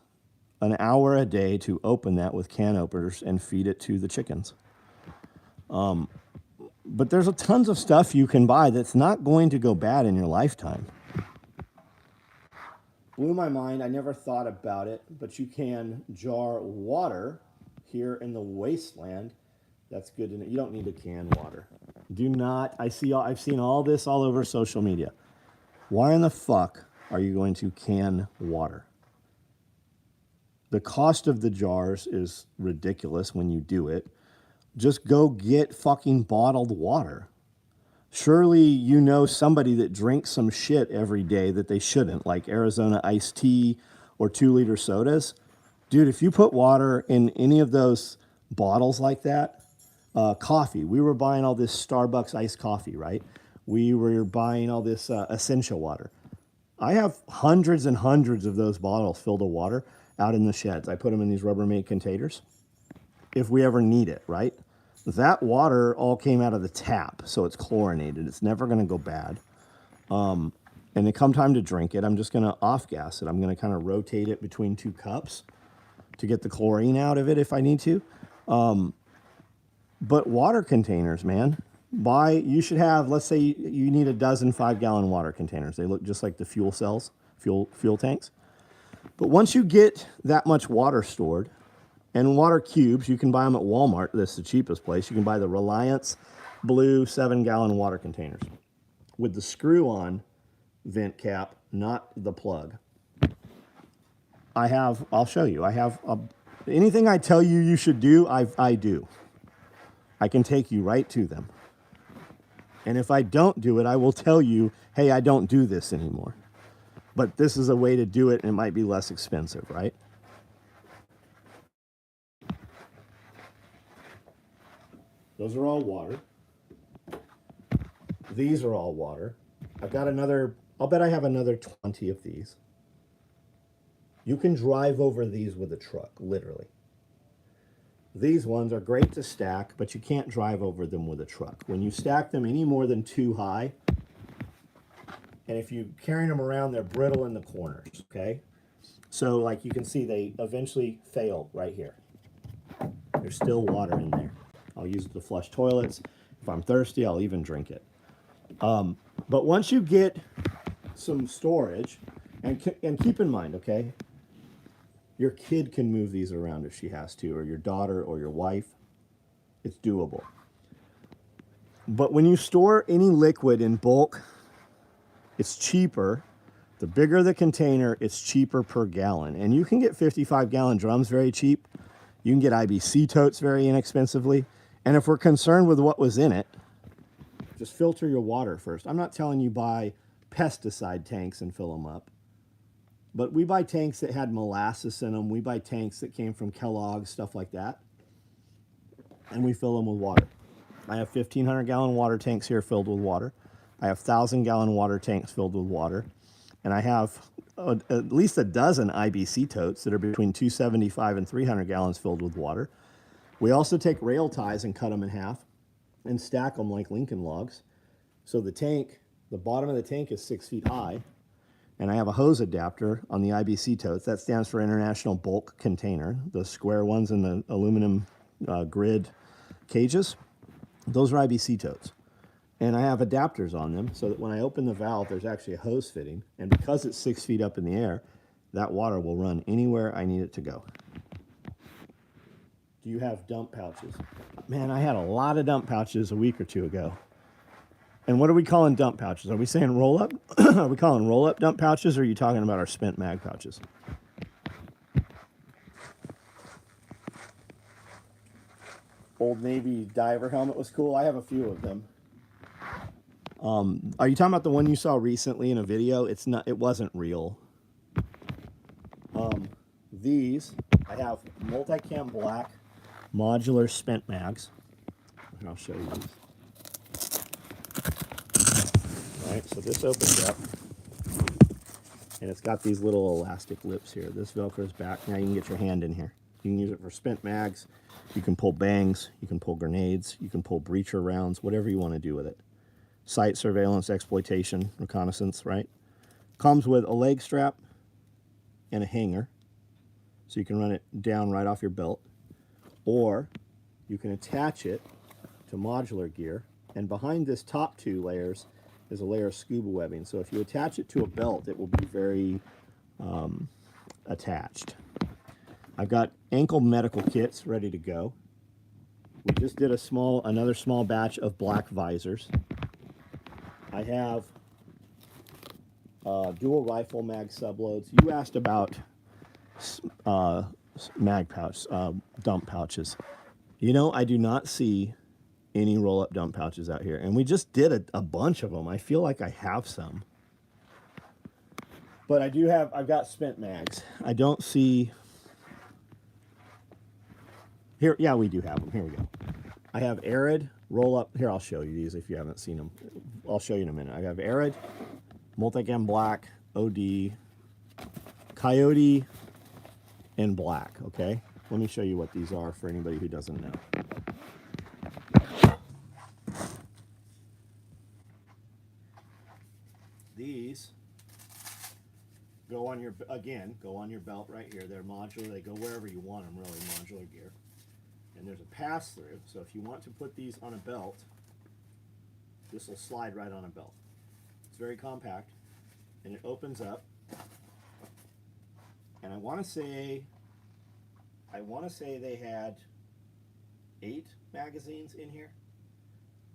an hour a day to open that with can openers and feed it to the chickens. But there's tons of stuff you can buy that's not going to go bad in your lifetime. Blew my mind. I never thought about it, but you can jar water here in the wasteland. That's good to know. You don't need to can water. Do not. I've seen all this all over social media. Why in the fuck are you going to can water? The cost of the jars is ridiculous when you do it. Just go get fucking bottled water. Surely you know somebody that drinks some shit every day that they shouldn't, like Arizona iced tea or 2-liter sodas. Dude, if you put water in any of those bottles like that, coffee. We were buying all this Starbucks iced coffee, right? We were buying all this essential water. I have hundreds and hundreds of those bottles filled with water out in the sheds. I put them in these Rubbermaid containers if we ever need it, right? That water all came out of the tap, so it's chlorinated. It's never going to go bad. And it come time to drink it, I'm just going to off-gas it. I'm going to kind of rotate it between 2 cups to get the chlorine out of it if I need to. But water containers, man, you should have, let's say you need a dozen 5-gallon water containers. They look just like the fuel cells, fuel tanks. But once you get that much water stored, and water cubes, you can buy them at Walmart. That's the cheapest place. You can buy the Reliance blue 7-gallon water containers with the screw-on vent cap, not the plug. I'll show you. Anything I tell you you should do, I do. I can take you right to them. And if I don't do it, I will tell you, hey, I don't do this anymore. But this is a way to do it, and it might be less expensive, right? Those are all water. These are all water. I'll bet I have another 20 of these. You can drive over these with a truck, literally. These ones are great to stack, but you can't drive over them with a truck. When you stack them any more than 2 high, and if you're carrying them around, they're brittle in the corners, okay? So like you can see, they eventually fail right here. There's still water in there. I'll use it to flush toilets. If I'm thirsty, I'll even drink it. But once you get some storage, and keep in mind, okay, your kid can move these around if she has to, or your daughter or your wife. It's doable. But when you store any liquid in bulk, it's cheaper. The bigger the container, it's cheaper per gallon. And you can get 55-gallon drums very cheap. You can get IBC totes very inexpensively. And if we're concerned with what was in it, just filter your water first. I'm not telling you buy pesticide tanks and fill them up. But we buy tanks that had molasses in them. We buy tanks that came from Kellogg's, stuff like that. And we fill them with water. I have 1,500-gallon water tanks here filled with water. I have 1,000-gallon water tanks filled with water. And I have at least a dozen IBC totes that are between 275 and 300 gallons filled with water. We also take rail ties and cut them in half and stack them like Lincoln logs. So the bottom of the tank is 6 feet high. And I have a hose adapter on the IBC totes. That stands for International Bulk Container, the square ones in the aluminum grid cages. Those are IBC totes. And I have adapters on them so that when I open the valve, there's actually a hose fitting. And because it's 6 feet up in the air, that water will run anywhere I need it to go. Do you have dump pouches? Man, I had a lot of dump pouches a week or two ago. And what are we calling dump pouches? Are we saying roll up? Are we calling roll up dump pouches, or are you talking about our spent mag pouches? Old Navy diver helmet was cool. I have a few of them. Are you talking about the one you saw recently in a video? It's not. It wasn't real. These I have Multicam black modular spent mags. And I'll show you these. All right, so this opens up, and it's got these little elastic lips here. This Velcro's back. Now you can get your hand in here. You can use it for spent mags. You can pull bangs. You can pull grenades. You can pull breacher rounds. Whatever you want to do with it. Site surveillance, exploitation, reconnaissance. Right. Comes with a leg strap and a hanger, so you can run it down right off your belt, or you can attach it to modular gear, and behind this top 2 layers is a layer of scuba webbing. So if you attach it to a belt, it will be very attached. I've got ankle medical kits ready to go. We just did another small batch of black visors. I have dual rifle mag subloads. You asked about mag pouch, dump pouches. You know, I do not see any roll-up dump pouches out here, and we just did a bunch of them. I feel like I have some, but I've got spent mags. I don't see here. Yeah, we do have them. Here we go. I have Arid roll-up. Here, I'll show you these if you haven't seen them. I'll show you in a minute. I have Arid, Multicam black, OD, Coyote, and black. Okay, let me show you what these are for anybody who doesn't know. These go on your belt right here. They're modular. They go wherever you want them, really, modular gear. And there's a pass-through, so if you want to put these on a belt, this will slide right on a belt. It's very compact, and it opens up. And I want to say they had 8 magazines in here.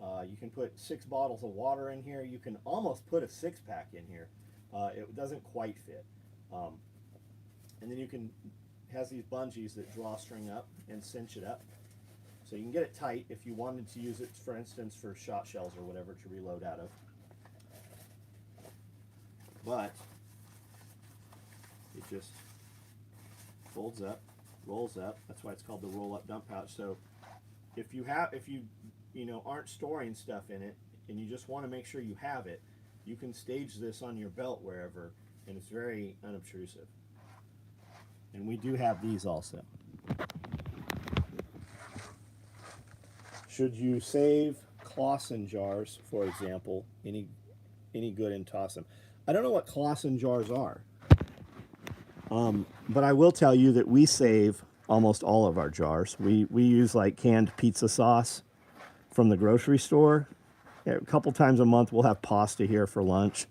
You can put 6 bottles of water in here. You can almost put a 6-pack in here. It doesn't quite fit. And then has these bungees that draw string up and cinch it up. So you can get it tight if you wanted to use it, for instance, for shot shells or whatever to reload out of. But it just folds up, rolls up. That's why it's called the roll-up dump pouch. So if you aren't storing stuff in it and you just want to make sure you have it, you can stage this on your belt wherever, and it's very unobtrusive. And we do have these also. Should you save Clausen jars, for example, any good, and toss them? I don't know what Clausen jars are, but I will tell you that we save almost all of our jars. We use like canned pizza sauce from the grocery store. A couple times a month we'll have pasta here for lunch.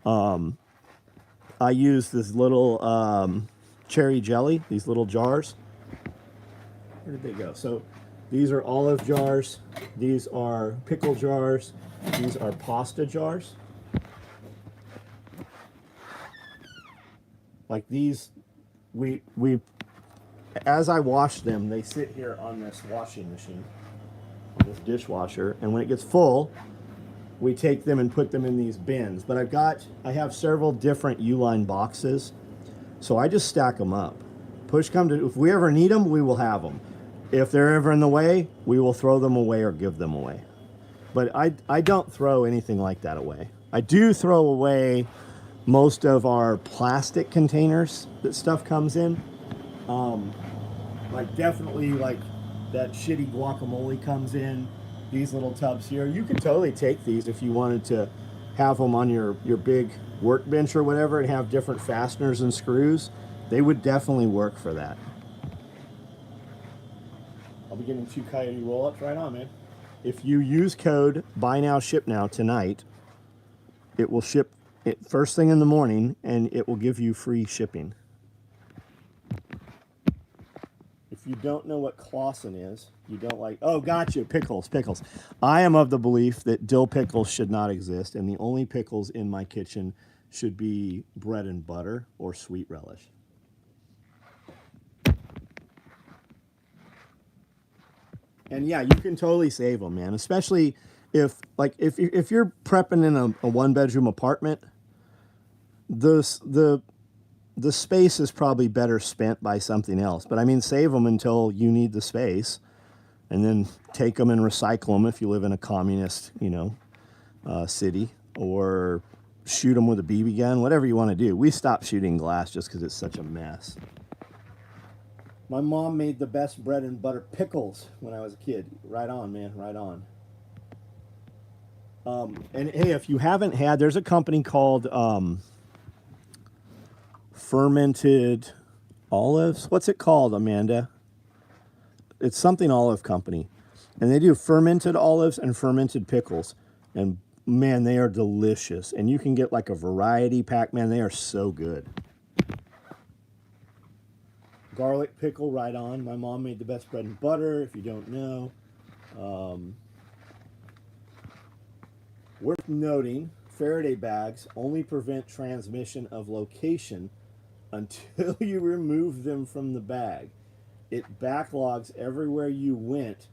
I use this little cherry jelly, these little jars. Where did they go? So these are olive jars, these are pickle jars, these are pasta jars. Like these, we as I wash them, they sit here on this washing machine, on this dishwasher, and when it gets full, we take them and put them in these bins. But I have several different Uline boxes, so I just stack them up. Push come to, if we ever need them, we will have them. If they're ever in the way, we will throw them away or give them away. But I don't throw anything like that away. I do throw away most of our plastic containers that stuff comes in. Like definitely like that shitty guacamole comes in. These little tubs here. You could totally take these if you wanted to have them on your big workbench or whatever and have different fasteners and screws. They would definitely work for that. I'll be getting 2 Coyote roll-ups right on, man. If you use code buy now ship now tonight, it will ship it first thing in the morning and it will give you free shipping. If you don't know what Clausen is, you don't like, oh, gotcha, pickles. I am of the belief that dill pickles should not exist, and the only pickles in my kitchen should be bread and butter or sweet relish. And yeah, you can totally save them, man. Especially if you're prepping in a one bedroom apartment, the space is probably better spent by something else. But I mean, save them until you need the space, and then take them and recycle them if you live in a communist, city, or shoot them with a BB gun, whatever you want to do. We stopped shooting glass just because it's such a mess. My mom made the best bread and butter pickles when I was a kid. Right on, man, right on. And hey, if you haven't had, there's a company called Fermented Olives. What's it called, Amanda? It's something olive company. And they do fermented olives and fermented pickles. And man, they are delicious. And you can get like a variety pack. Man, they are so good. Garlic pickle, right on. My mom made the best bread and butter, if you don't know. Worth noting, Faraday bags only prevent transmission of location until you remove them from the bag. It backlogs everywhere you went.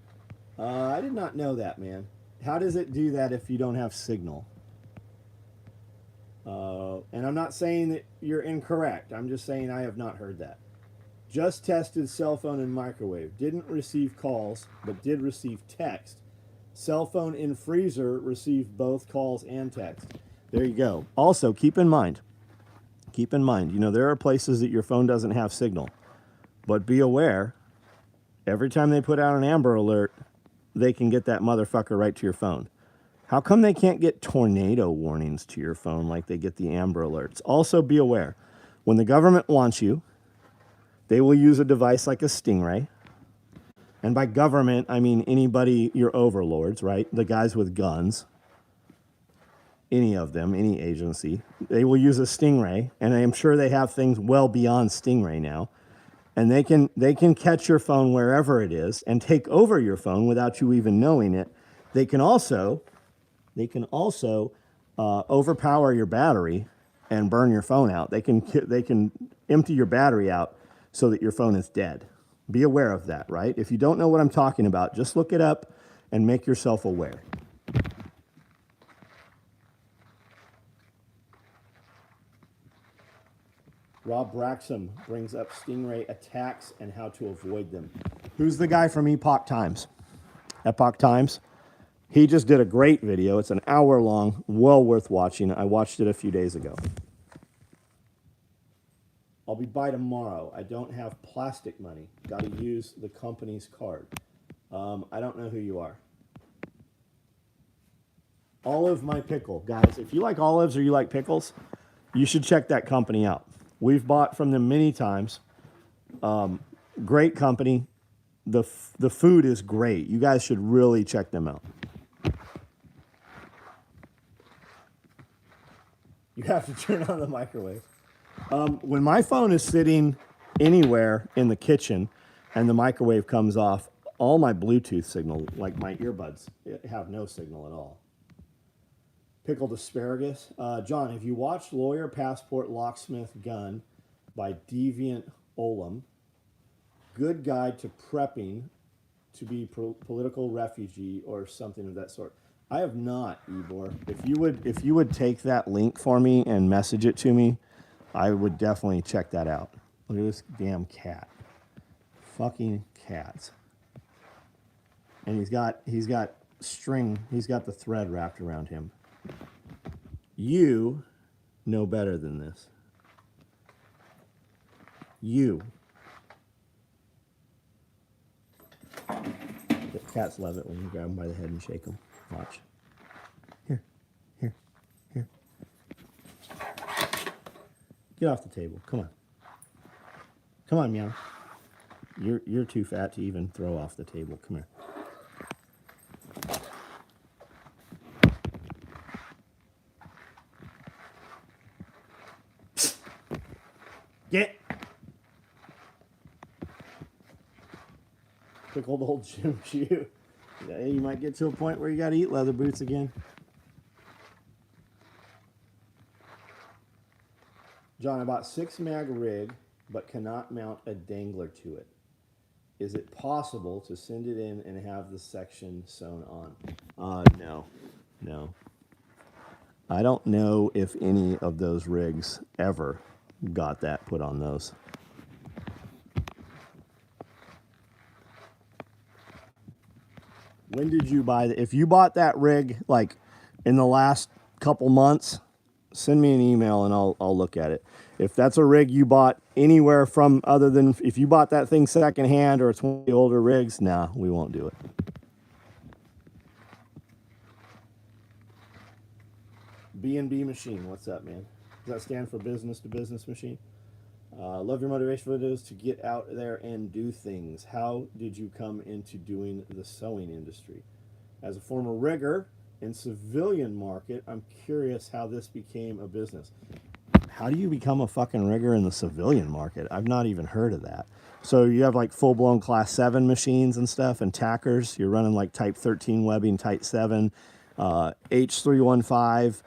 I did not know that, man. How does it do that if you don't have signal? And I'm not saying that you're incorrect. I'm just saying I have not heard that. Just tested cell phone and microwave. Didn't receive calls, but did receive text. Cell phone in freezer received both calls and text. There you go. Also, keep in mind, there are places that your phone doesn't have signal. But be aware, every time they put out an Amber Alert, they can get that motherfucker right to your phone. How come they can't get tornado warnings to your phone like they get the Amber Alerts? Also, be aware, when the government wants you, they will use a device like a Stingray. And by government, I mean anybody, your overlords, right? The guys with guns, any of them, any agency. They will use a Stingray, and I am sure they have things well beyond Stingray now. And they can catch your phone wherever it is and take over your phone without you even knowing it. They can also overpower your battery and burn your phone out. They can empty your battery out so that your phone is dead. Be aware of that, right? If you don't know what I'm talking about, just look it up and make yourself aware. Rob Braxham brings up Stingray attacks and how to avoid them. Who's the guy from Epoch Times? Epoch Times? He just did a great video. It's an hour long, well worth watching. I watched it a few days ago. I'll be by tomorrow. I don't have plastic money. Got to use the company's card. I don't know who you are. Olive My Pickle. Guys, if you like olives or you like pickles, you should check that company out. We've bought from them many times. Great company. The food is great. You guys should really check them out. You have to turn on the microwave. When my phone is sitting anywhere in the kitchen and the microwave comes off, all my Bluetooth signal, like my earbuds, have no signal at all. Pickled asparagus. John, have you watched Lawyer, Passport, Locksmith, Gun by Deviant Ollam? Good guide to prepping to be political refugee or something of that sort. I have not, Ybor. If you would take that link for me and message it to me, I would definitely check that out. Look at this damn cat. Fucking cats. And he's got string, he's got the thread wrapped around him. You know better than this. You. The cats love it when you grab them by the head and shake them. Watch. Here. Get off the table. Come on. Come on, meow. You're too fat to even throw off the table. Come here. Pickled old gym shoe. Yeah, you might get to a point where you got to eat leather boots again. John, I bought 6 mag rig, but cannot mount a dangler to it. Is it possible to send it in and have the section sewn on? No. I don't know if any of those rigs ever got that put on those. When did you buy that? If you bought that rig like in the last couple months, send me an email and I'll look at it. If that's a rig you bought anywhere from other than if you bought that thing secondhand or it's one of the older rigs, nah, we won't do it. B&B machine, what's up, man? Does that stand for business to business machine? Love your motivation videos to get out there and do things. How did you come into doing the sewing industry? As a former rigger in civilian market, I'm curious how this became a business. How do you become a fucking rigger in the civilian market? I've not even heard of that. So you have like full-blown class 7 machines and stuff and tackers. You're running like type 13 webbing, type 7, H315,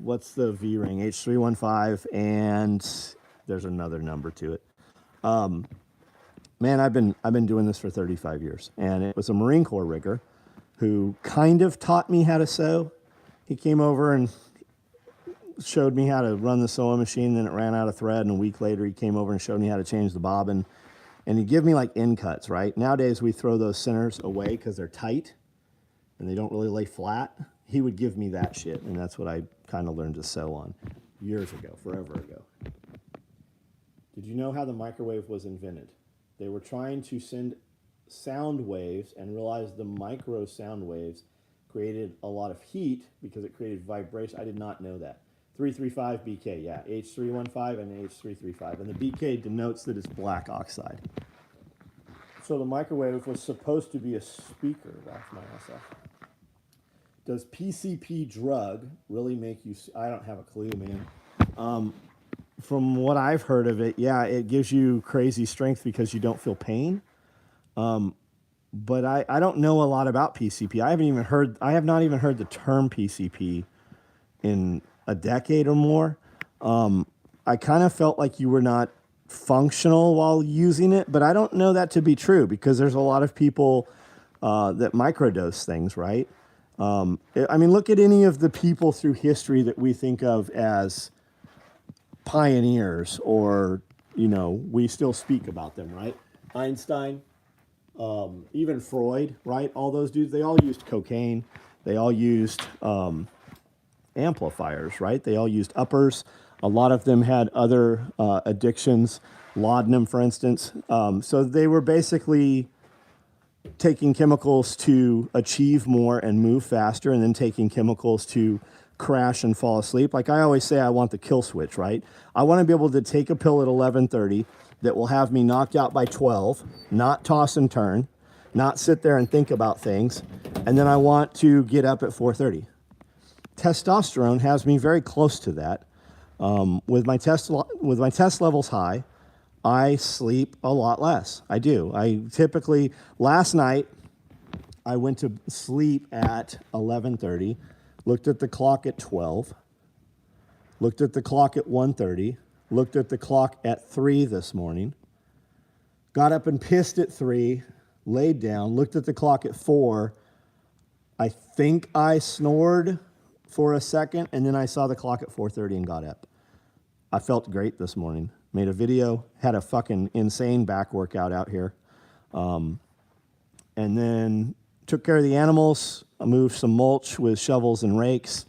what's the V-ring? H315, and there's another number to it. Man, I've been doing this for 35 years, and it was a Marine Corps rigger who kind of taught me how to sew. He came over and showed me how to run the sewing machine, then it ran out of thread, and a week later he came over and showed me how to change the bobbin, and he'd give me like end cuts, right? Nowadays we throw those centers away because they're tight and they don't really lay flat. He would give me that shit, and that's what I kind of learned to sew on years ago, forever ago. Did you know how the microwave was invented? They were trying to send sound waves and realized the micro sound waves created a lot of heat because it created vibration. I did not know that. 335 BK, yeah, H315 and H335. And the BK denotes that it's black oxide. So the microwave was supposed to be a speaker. That's my ass off. Does PCP drug really make you... I don't have a clue, man. From what I've heard of it, yeah, it gives you crazy strength because you don't feel pain. But I don't know a lot about PCP. I have not even heard the term PCP in a decade or more. I kind of felt like you were not functional while using it, but I don't know that to be true because there's a lot of people that microdose things, right? I mean, look at any of the people through history that we think of as pioneers, or, you know, we still speak about them, right? Einstein, even Freud, right? All those dudes, they all used cocaine. They all used amplifiers, right? They all used uppers. A lot of them had other addictions, laudanum, for instance. So they were basically taking chemicals to achieve more and move faster, and then taking chemicals to crash and fall asleep. Like I always say, I want the kill switch, right? I want to be able to take a pill at 11:30 that will have me knocked out by 12, not toss and turn, not sit there and think about things, and then I want to get up at 4:30. Testosterone has me very close to that. With my test levels high, I sleep a lot less. I do. I typically, last night, I went to sleep at 11:30, looked at the clock at 12, looked at the clock at 1:30, looked at the clock at 3 this morning, got up and pissed at 3, laid down, looked at the clock at 4. I think I snored for a second, and then I saw the clock at 4:30 and got up. I felt great this morning. Made a video, had a fucking insane back workout out here. And then took care of the animals. I moved some mulch with shovels and rakes.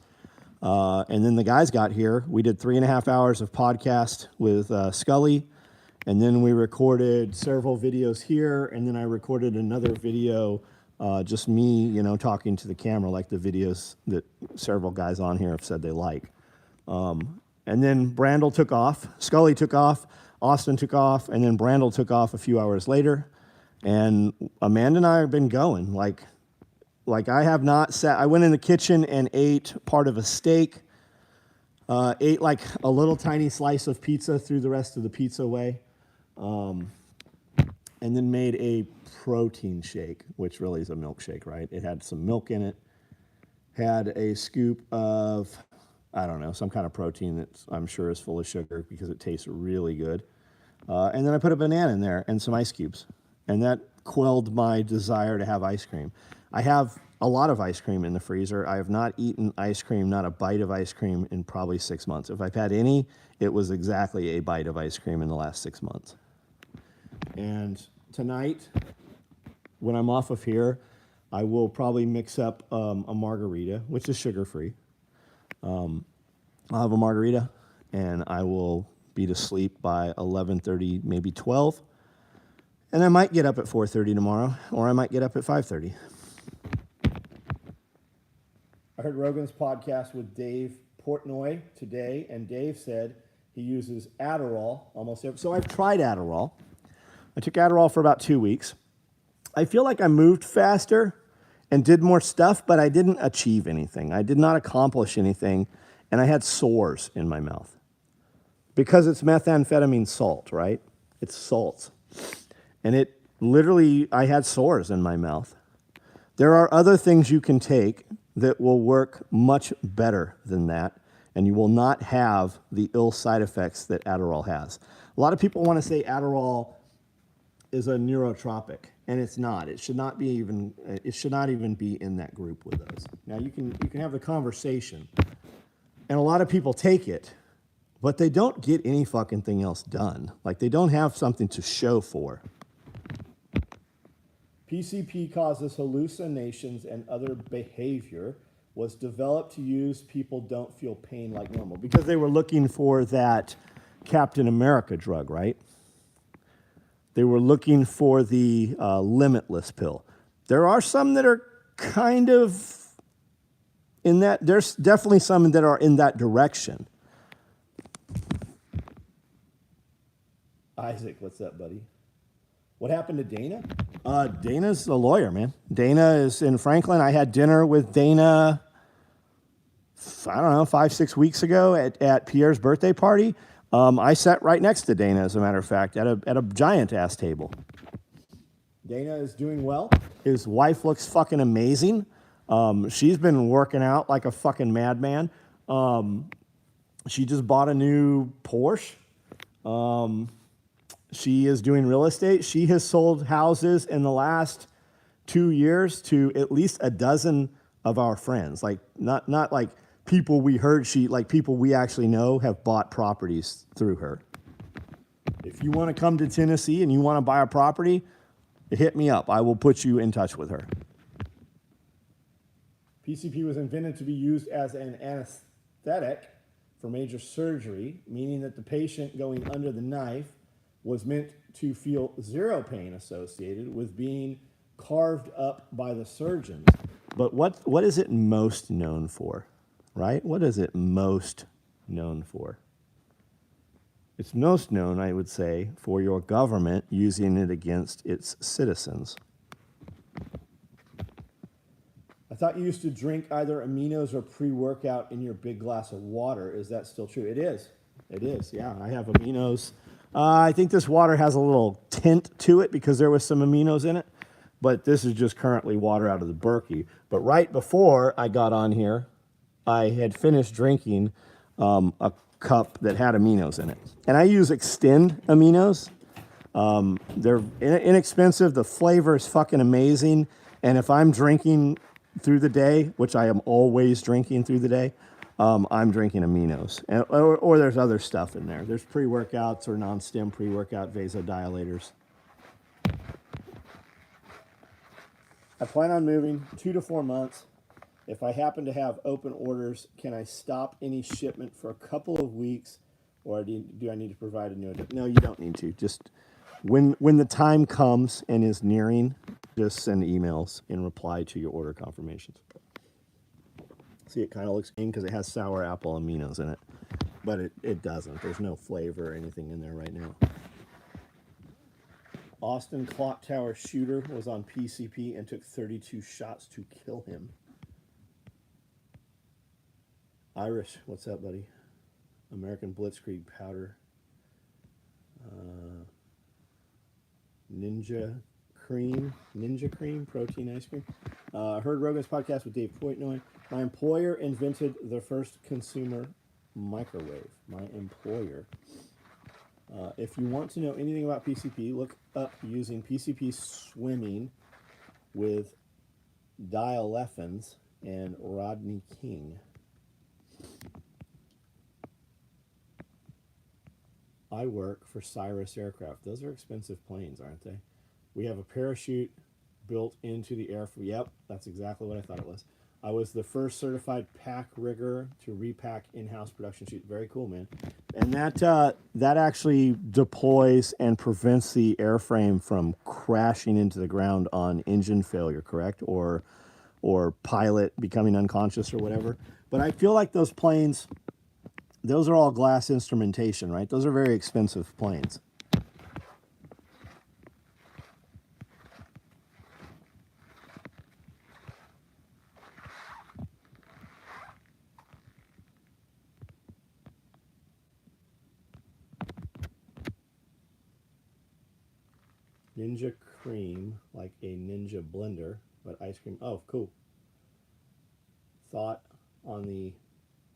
And then the guys got here. We did 3.5 hours of podcast with Scully. And then we recorded several videos here. And then I recorded another video, just me, you know, talking to the camera, like the videos that several guys on here have said they like. And then Brandel took off, Scully took off, Austin took off, and then Brandel took off a few hours later. And Amanda and I have been going. Like I have not sat. I went in the kitchen and ate part of a steak, ate like a little tiny slice of pizza, threw the rest of the pizza away. And and then made a protein shake, which really is a milkshake, right? It had some milk in it, had a scoop of, I don't know, some kind of protein that I'm sure is full of sugar because it tastes really good. And then I put a banana in there and some ice cubes. And that quelled my desire to have ice cream. I have a lot of ice cream in the freezer. I have not eaten ice cream, not a bite of ice cream, in probably 6 months. If I've had any, it was exactly a bite of ice cream in the last 6 months. And tonight, when I'm off of here, I will probably mix up a margarita, which is sugar-free. I'll have a margarita, and I will be to sleep by 11:30, maybe 12. And I might get up at 4:30 tomorrow, or I might get up at 5:30. I heard Rogan's podcast with Dave Portnoy today, and Dave said he uses Adderall almost every. So I've tried Adderall. I took Adderall for about 2 weeks. I feel like I moved faster and did more stuff, but I didn't achieve anything. I did not accomplish anything, and I had sores in my mouth. Because it's methamphetamine salt, right? It's salts. And it literally, I had sores in my mouth. There are other things you can take that will work much better than that, and you will not have the ill side effects that Adderall has. A lot of people want to say Adderall is a neurotropic, and it's not. It should not even be in that group with those. Now you can have the conversation, and a lot of people take it, but they don't get any fucking thing else done. Like, they don't have something to show for. PCP causes hallucinations and other behavior, was developed to use people don't feel pain like normal, because they were looking for that Captain America drug, right? They were looking for the limitless pill. There are some that are kind of in that. There's definitely some that are in that direction. Isaac, what's up, buddy? What happened to Dana? Dana's a lawyer, man. Dana is in Franklin. I had dinner with Dana, I don't know, 5-6 weeks ago at Pierre's birthday party. I sat right next to Dana, as a matter of fact, at a giant ass table. Dana is doing well. His wife looks fucking amazing. She's been working out like a fucking madman. She just bought a new Porsche. She is doing real estate. She has sold houses in the last 2 years to at least a dozen of our friends. Like, not like people we heard, like people we actually know have bought properties through her. If you want to come to Tennessee and you want to buy a property, hit me up. I will put you in touch with her. PCP was invented to be used as an anesthetic for major surgery, meaning that the patient going under the knife was meant to feel zero pain associated with being carved up by the surgeons. But what is it most known for, right? What is it most known for? It's most known, I would say, for your government using it against its citizens. I thought you used to drink either aminos or pre-workout in your big glass of water. Is that still true? It is. It is, yeah. I have aminos. I think this water has a little tint to it because there was some aminos in it, but this is just currently water out of the Berkey. But right before I got on here, I had finished drinking a cup that had aminos in it. And I use Extend aminos. They're inexpensive. The flavor is fucking amazing. And if I'm drinking through the day, which I am always drinking through the day, I'm drinking aminos. Or there's other stuff in there. There's pre-workouts or non-stim pre-workout vasodilators. I plan on moving 2 to 4 months. If I happen to have open orders, can I stop any shipment for a couple of weeks, or do I need to provide a new address? No, you don't need to. Just when the time comes and is nearing, just send emails in reply to your order confirmations. See, it kind of looks green because it has sour apple aminos in it, but it doesn't. There's no flavor or anything in there right now. Austin Clock Tower shooter was on PCP and took 32 shots to kill him. Irish, what's up, buddy? American Blitzkrieg powder. Ninja Cream protein ice cream. Heard Rogan's podcast with Dave Portnoy. My employer invented the first consumer microwave. My employer. If you want to know anything about PCP, look up using PCP swimming with Dial Leffens and Rodney King. I work for Cyrus Aircraft. Those are expensive planes, aren't they? We have a parachute built into the airframe. Yep, that's exactly what I thought it was. I was the first certified pack rigger to repack in-house production chute. Very cool, man. And that actually deploys and prevents the airframe from crashing into the ground on engine failure, correct? Or pilot becoming unconscious or whatever. But I feel like those planes, those are all glass instrumentation, right? Those are very expensive planes. Ninja Cream, like a Ninja blender, but ice cream. Oh, cool. Thought on the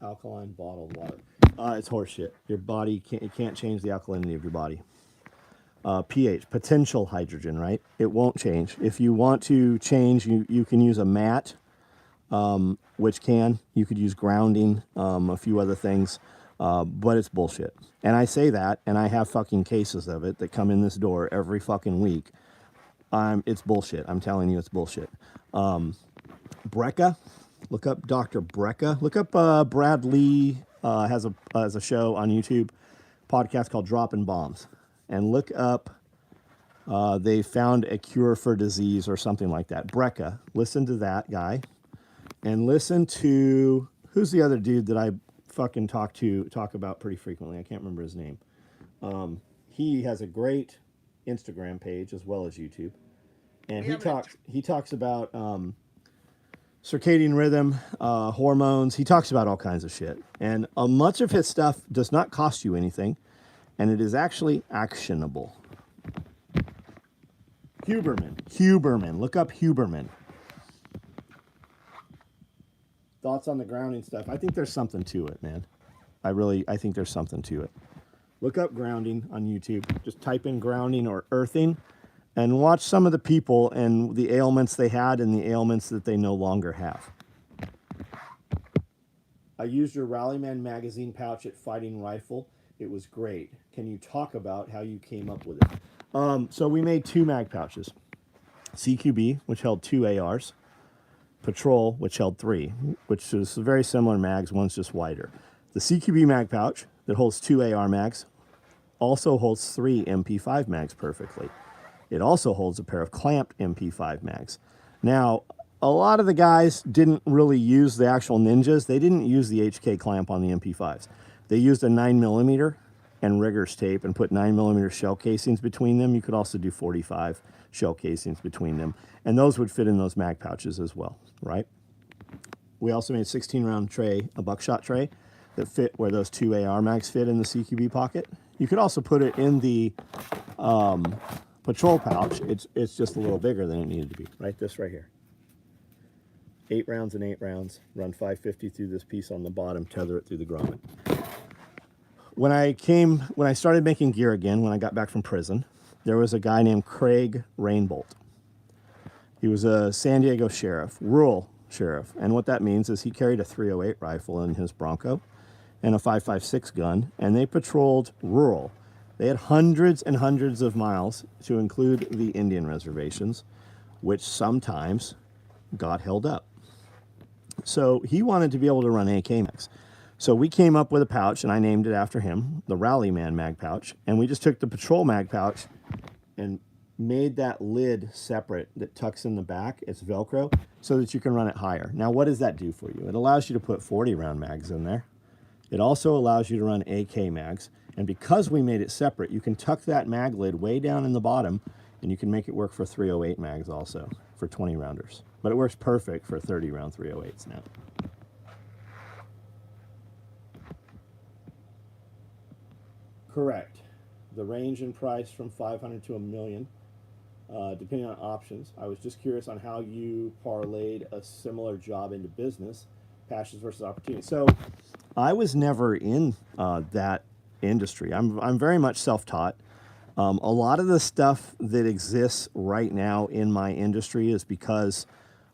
alkaline bottled water. It's horseshit. Your body can't change the alkalinity of your body. pH, potential hydrogen, right? It won't change. If you want to change, you can use a mat, which you could use grounding, a few other things, but it's bullshit. And I say that, and I have fucking cases of it that come in this door every fucking week. It's bullshit. I'm telling you, it's bullshit. Brecca, look up Dr. Brecca. Look up Brad Lee has a show on YouTube, podcast called Dropping Bombs, and look up. They found a cure for disease or something like that. Brecca. Listen to that guy, and listen to who's the other dude that I fucking talk about pretty frequently. I can't remember his name. He has a great Instagram page as well as YouTube, and he talks about circadian rhythm, hormones. He talks about all kinds of shit, and much of his stuff does not cost you anything, and it is actually actionable. Huberman. Look up Huberman. Thoughts on the grounding stuff? I think there's something to it, man. I think there's something to it. Look up grounding on YouTube. Just type in grounding or earthing and watch some of the people and the ailments they had and the ailments that they no longer have. I used your Rallyman magazine pouch at Fighting Rifle. It was great. Can you talk about how you came up with it? So we made 2 mag pouches. CQB, which held 2 ARs. Patrol, which held 3, which is very similar mags. One's just wider. The CQB mag pouch that holds 2 AR mags also holds 3 MP5 mags perfectly. It also holds a pair of clamped MP5 mags. Now, a lot of the guys didn't really use the actual Ninjas. They didn't use the HK clamp on the MP5s. They used a 9mm and riggers tape and put 9mm shell casings between them. You could also do 45 shell casings between them. And those would fit in those mag pouches as well, right? We also made a 16-round tray, a buckshot tray, that fit where those 2 AR mags fit in the CQB pocket. You could also put it in the patrol pouch. It's just a little bigger than it needed to be, right? This right here. 8 rounds and 8 rounds. Run 550 through this piece on the bottom, tether it through the grommet. When I started making gear again, when I got back from prison, there was a guy named Craig Rainbolt. He was a San Diego sheriff, rural sheriff. And what that means is he carried a .308 rifle in his Bronco and a .556 gun, and they patrolled rural. They had hundreds and hundreds of miles to include the Indian reservations, which sometimes got held up. So he wanted to be able to run AK mags. So we came up with a pouch, and I named it after him, the Rallyman mag pouch. And we just took the patrol mag pouch and made that lid separate that tucks in the back. It's Velcro so that you can run it higher. Now, what does that do for you? It allows you to put 40-round mags in there. It also allows you to run AK mags. And because we made it separate, you can tuck that mag lid way down in the bottom, and you can make it work for .308 mags also, for 20-rounders. But it works perfect for 30-round .308s now. Correct. The range in price from 500 to $1 million. depending on options. I was just curious on how you parlayed a similar job into business, passions versus opportunity. So I was never in that industry. I'm very much self-taught. A lot of the stuff that exists right now in my industry is because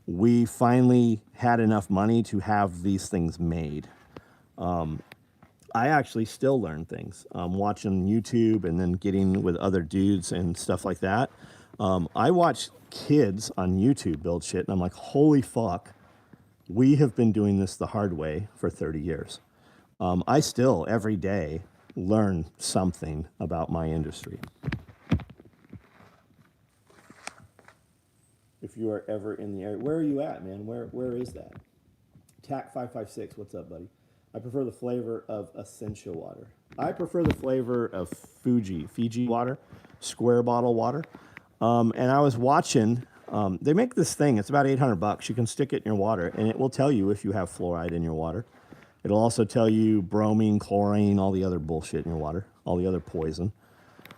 we finally had enough money to have these things made. I actually still learn things, watching YouTube and then getting with other dudes and stuff like that. I watch kids on YouTube build shit, and I'm like, holy fuck, we have been doing this the hard way for 30 years. I still, every day, learn something about my industry. If you are ever in the area, where are you at, man? Where is that? TAC556, what's up, buddy? I prefer the flavor of Essentia water. I prefer the flavor of Fiji water, square bottle water. And I was watching, they make this thing, it's about $800. You can stick it in your water, and it will tell you if you have fluoride in your water. It'll also tell you bromine, chlorine, all the other bullshit in your water, all the other poison.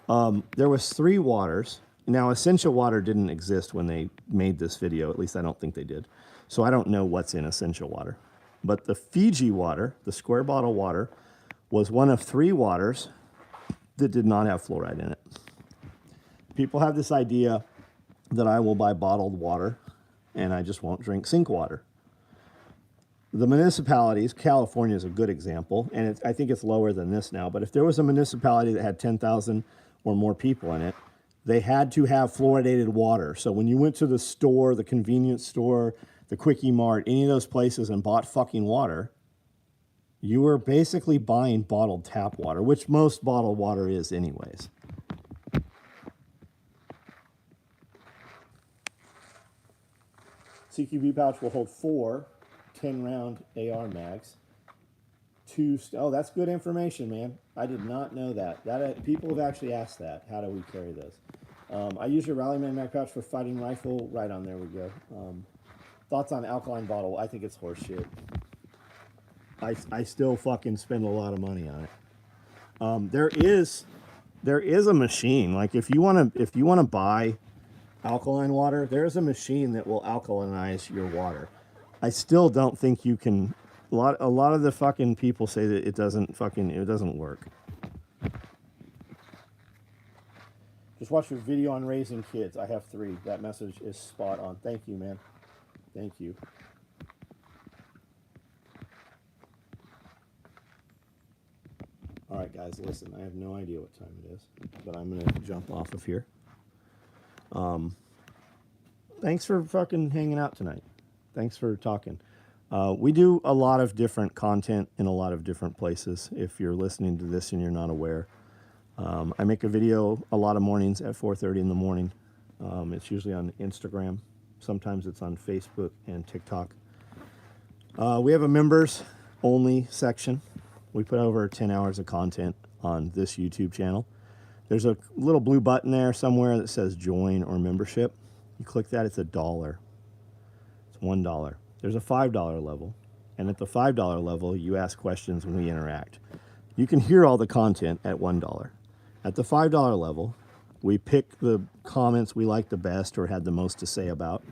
There was 3 waters. Now, Essentia water didn't exist when they made this video. At least I don't think they did. So I don't know what's in Essentia water. But the Fiji water, the square bottle water, was one of 3 waters that did not have fluoride in it. People have this idea that I will buy bottled water and I just won't drink sink water. The municipalities, California is a good example, and I think it's lower than this now, but if there was a municipality that had 10,000 or more people in it, they had to have fluoridated water. So when you went to the store, the convenience store, the Quickie Mart, any of those places and bought fucking water, you were basically buying bottled tap water, which most bottled water is anyways. CQB pouch will hold 4 10-round AR mags. Oh, that's good information, man. I did not know that. People have actually asked that. How do we carry those? I use your Rallyman mag pouch for fighting rifle. Right on, there we go. Thoughts on alkaline bottle? I think it's horseshit. I still fucking spend a lot of money on it. There is a machine. Like if you wanna buy alkaline water, there's a machine that will alkalinize your water. I still don't think you can. A lot of the fucking people say that it doesn't work. Just watch your video on raising kids. I have 3. That message is spot on. Thank you, man. Thank you. All right, guys, listen. I have no idea what time it is, but I'm gonna jump off of here. Thanks for fucking hanging out tonight. Thanks for talking. We do a lot of different content in a lot of different places. If you're listening to this and you're not aware, I make a video a lot of mornings at 4:30 in the morning. It's usually on Instagram. Sometimes it's on Facebook and TikTok. We have a members only section. We put over 10 hours of content on this YouTube channel. There's a little blue button there somewhere that says join or membership. You click that, it's $1. It's $1. There's a $5 level. And at the $5 level, you ask questions and we interact. You can hear all the content at $1. At the $5 level, we pick the comments we like the best or had the most to say about,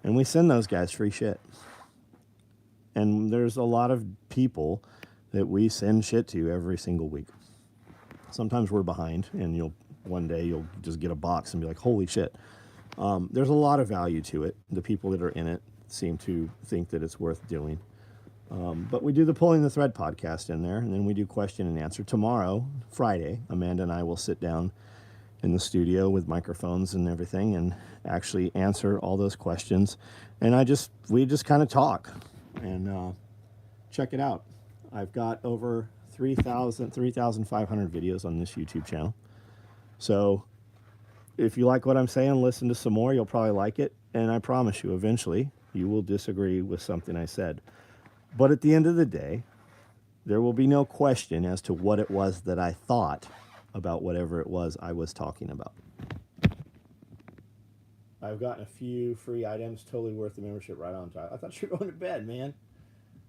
and we send those guys free shit. And there's a lot of people that we send shit to every single week. Sometimes we're behind, and one day you'll just get a box and be like, holy shit. There's a lot of value to it. The people that are in it seem to think that it's worth doing. But we do the Pulling the Thread podcast in there, and then we do question and answer. Tomorrow, Friday, Amanda and I will sit down in the studio with microphones and everything and actually answer all those questions. And we just kind of talk and check it out. I've got over 3,500 videos on this YouTube channel. So if you like what I'm saying, listen to some more. You'll probably like it. And I promise you, eventually, you will disagree with something I said. But at the end of the day, there will be no question as to what it was that I thought about whatever it was I was talking about. I've gotten a few free items, totally worth the membership. Right on time. I thought you were going to bed, man.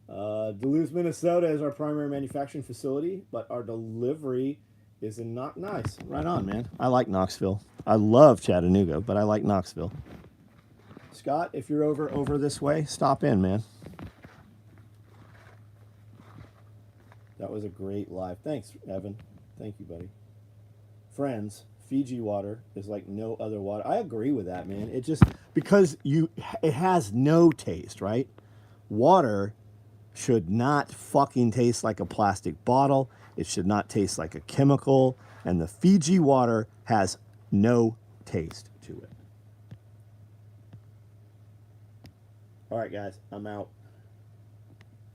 Duluth, Minnesota is our primary manufacturing facility, but our delivery is in Nice. Right on, man. I like Knoxville. I love Chattanooga, but I like Knoxville. Scott, if you're over this way, stop in, man. That was a great live. Thanks, Evan. Thank you, buddy. Friends, Fiji water is like no other water. I agree with that, man. It just because it has no taste, right? Water should not fucking taste like a plastic bottle. It should not taste like a chemical. And the Fiji water has no taste to it. All right, guys, I'm out.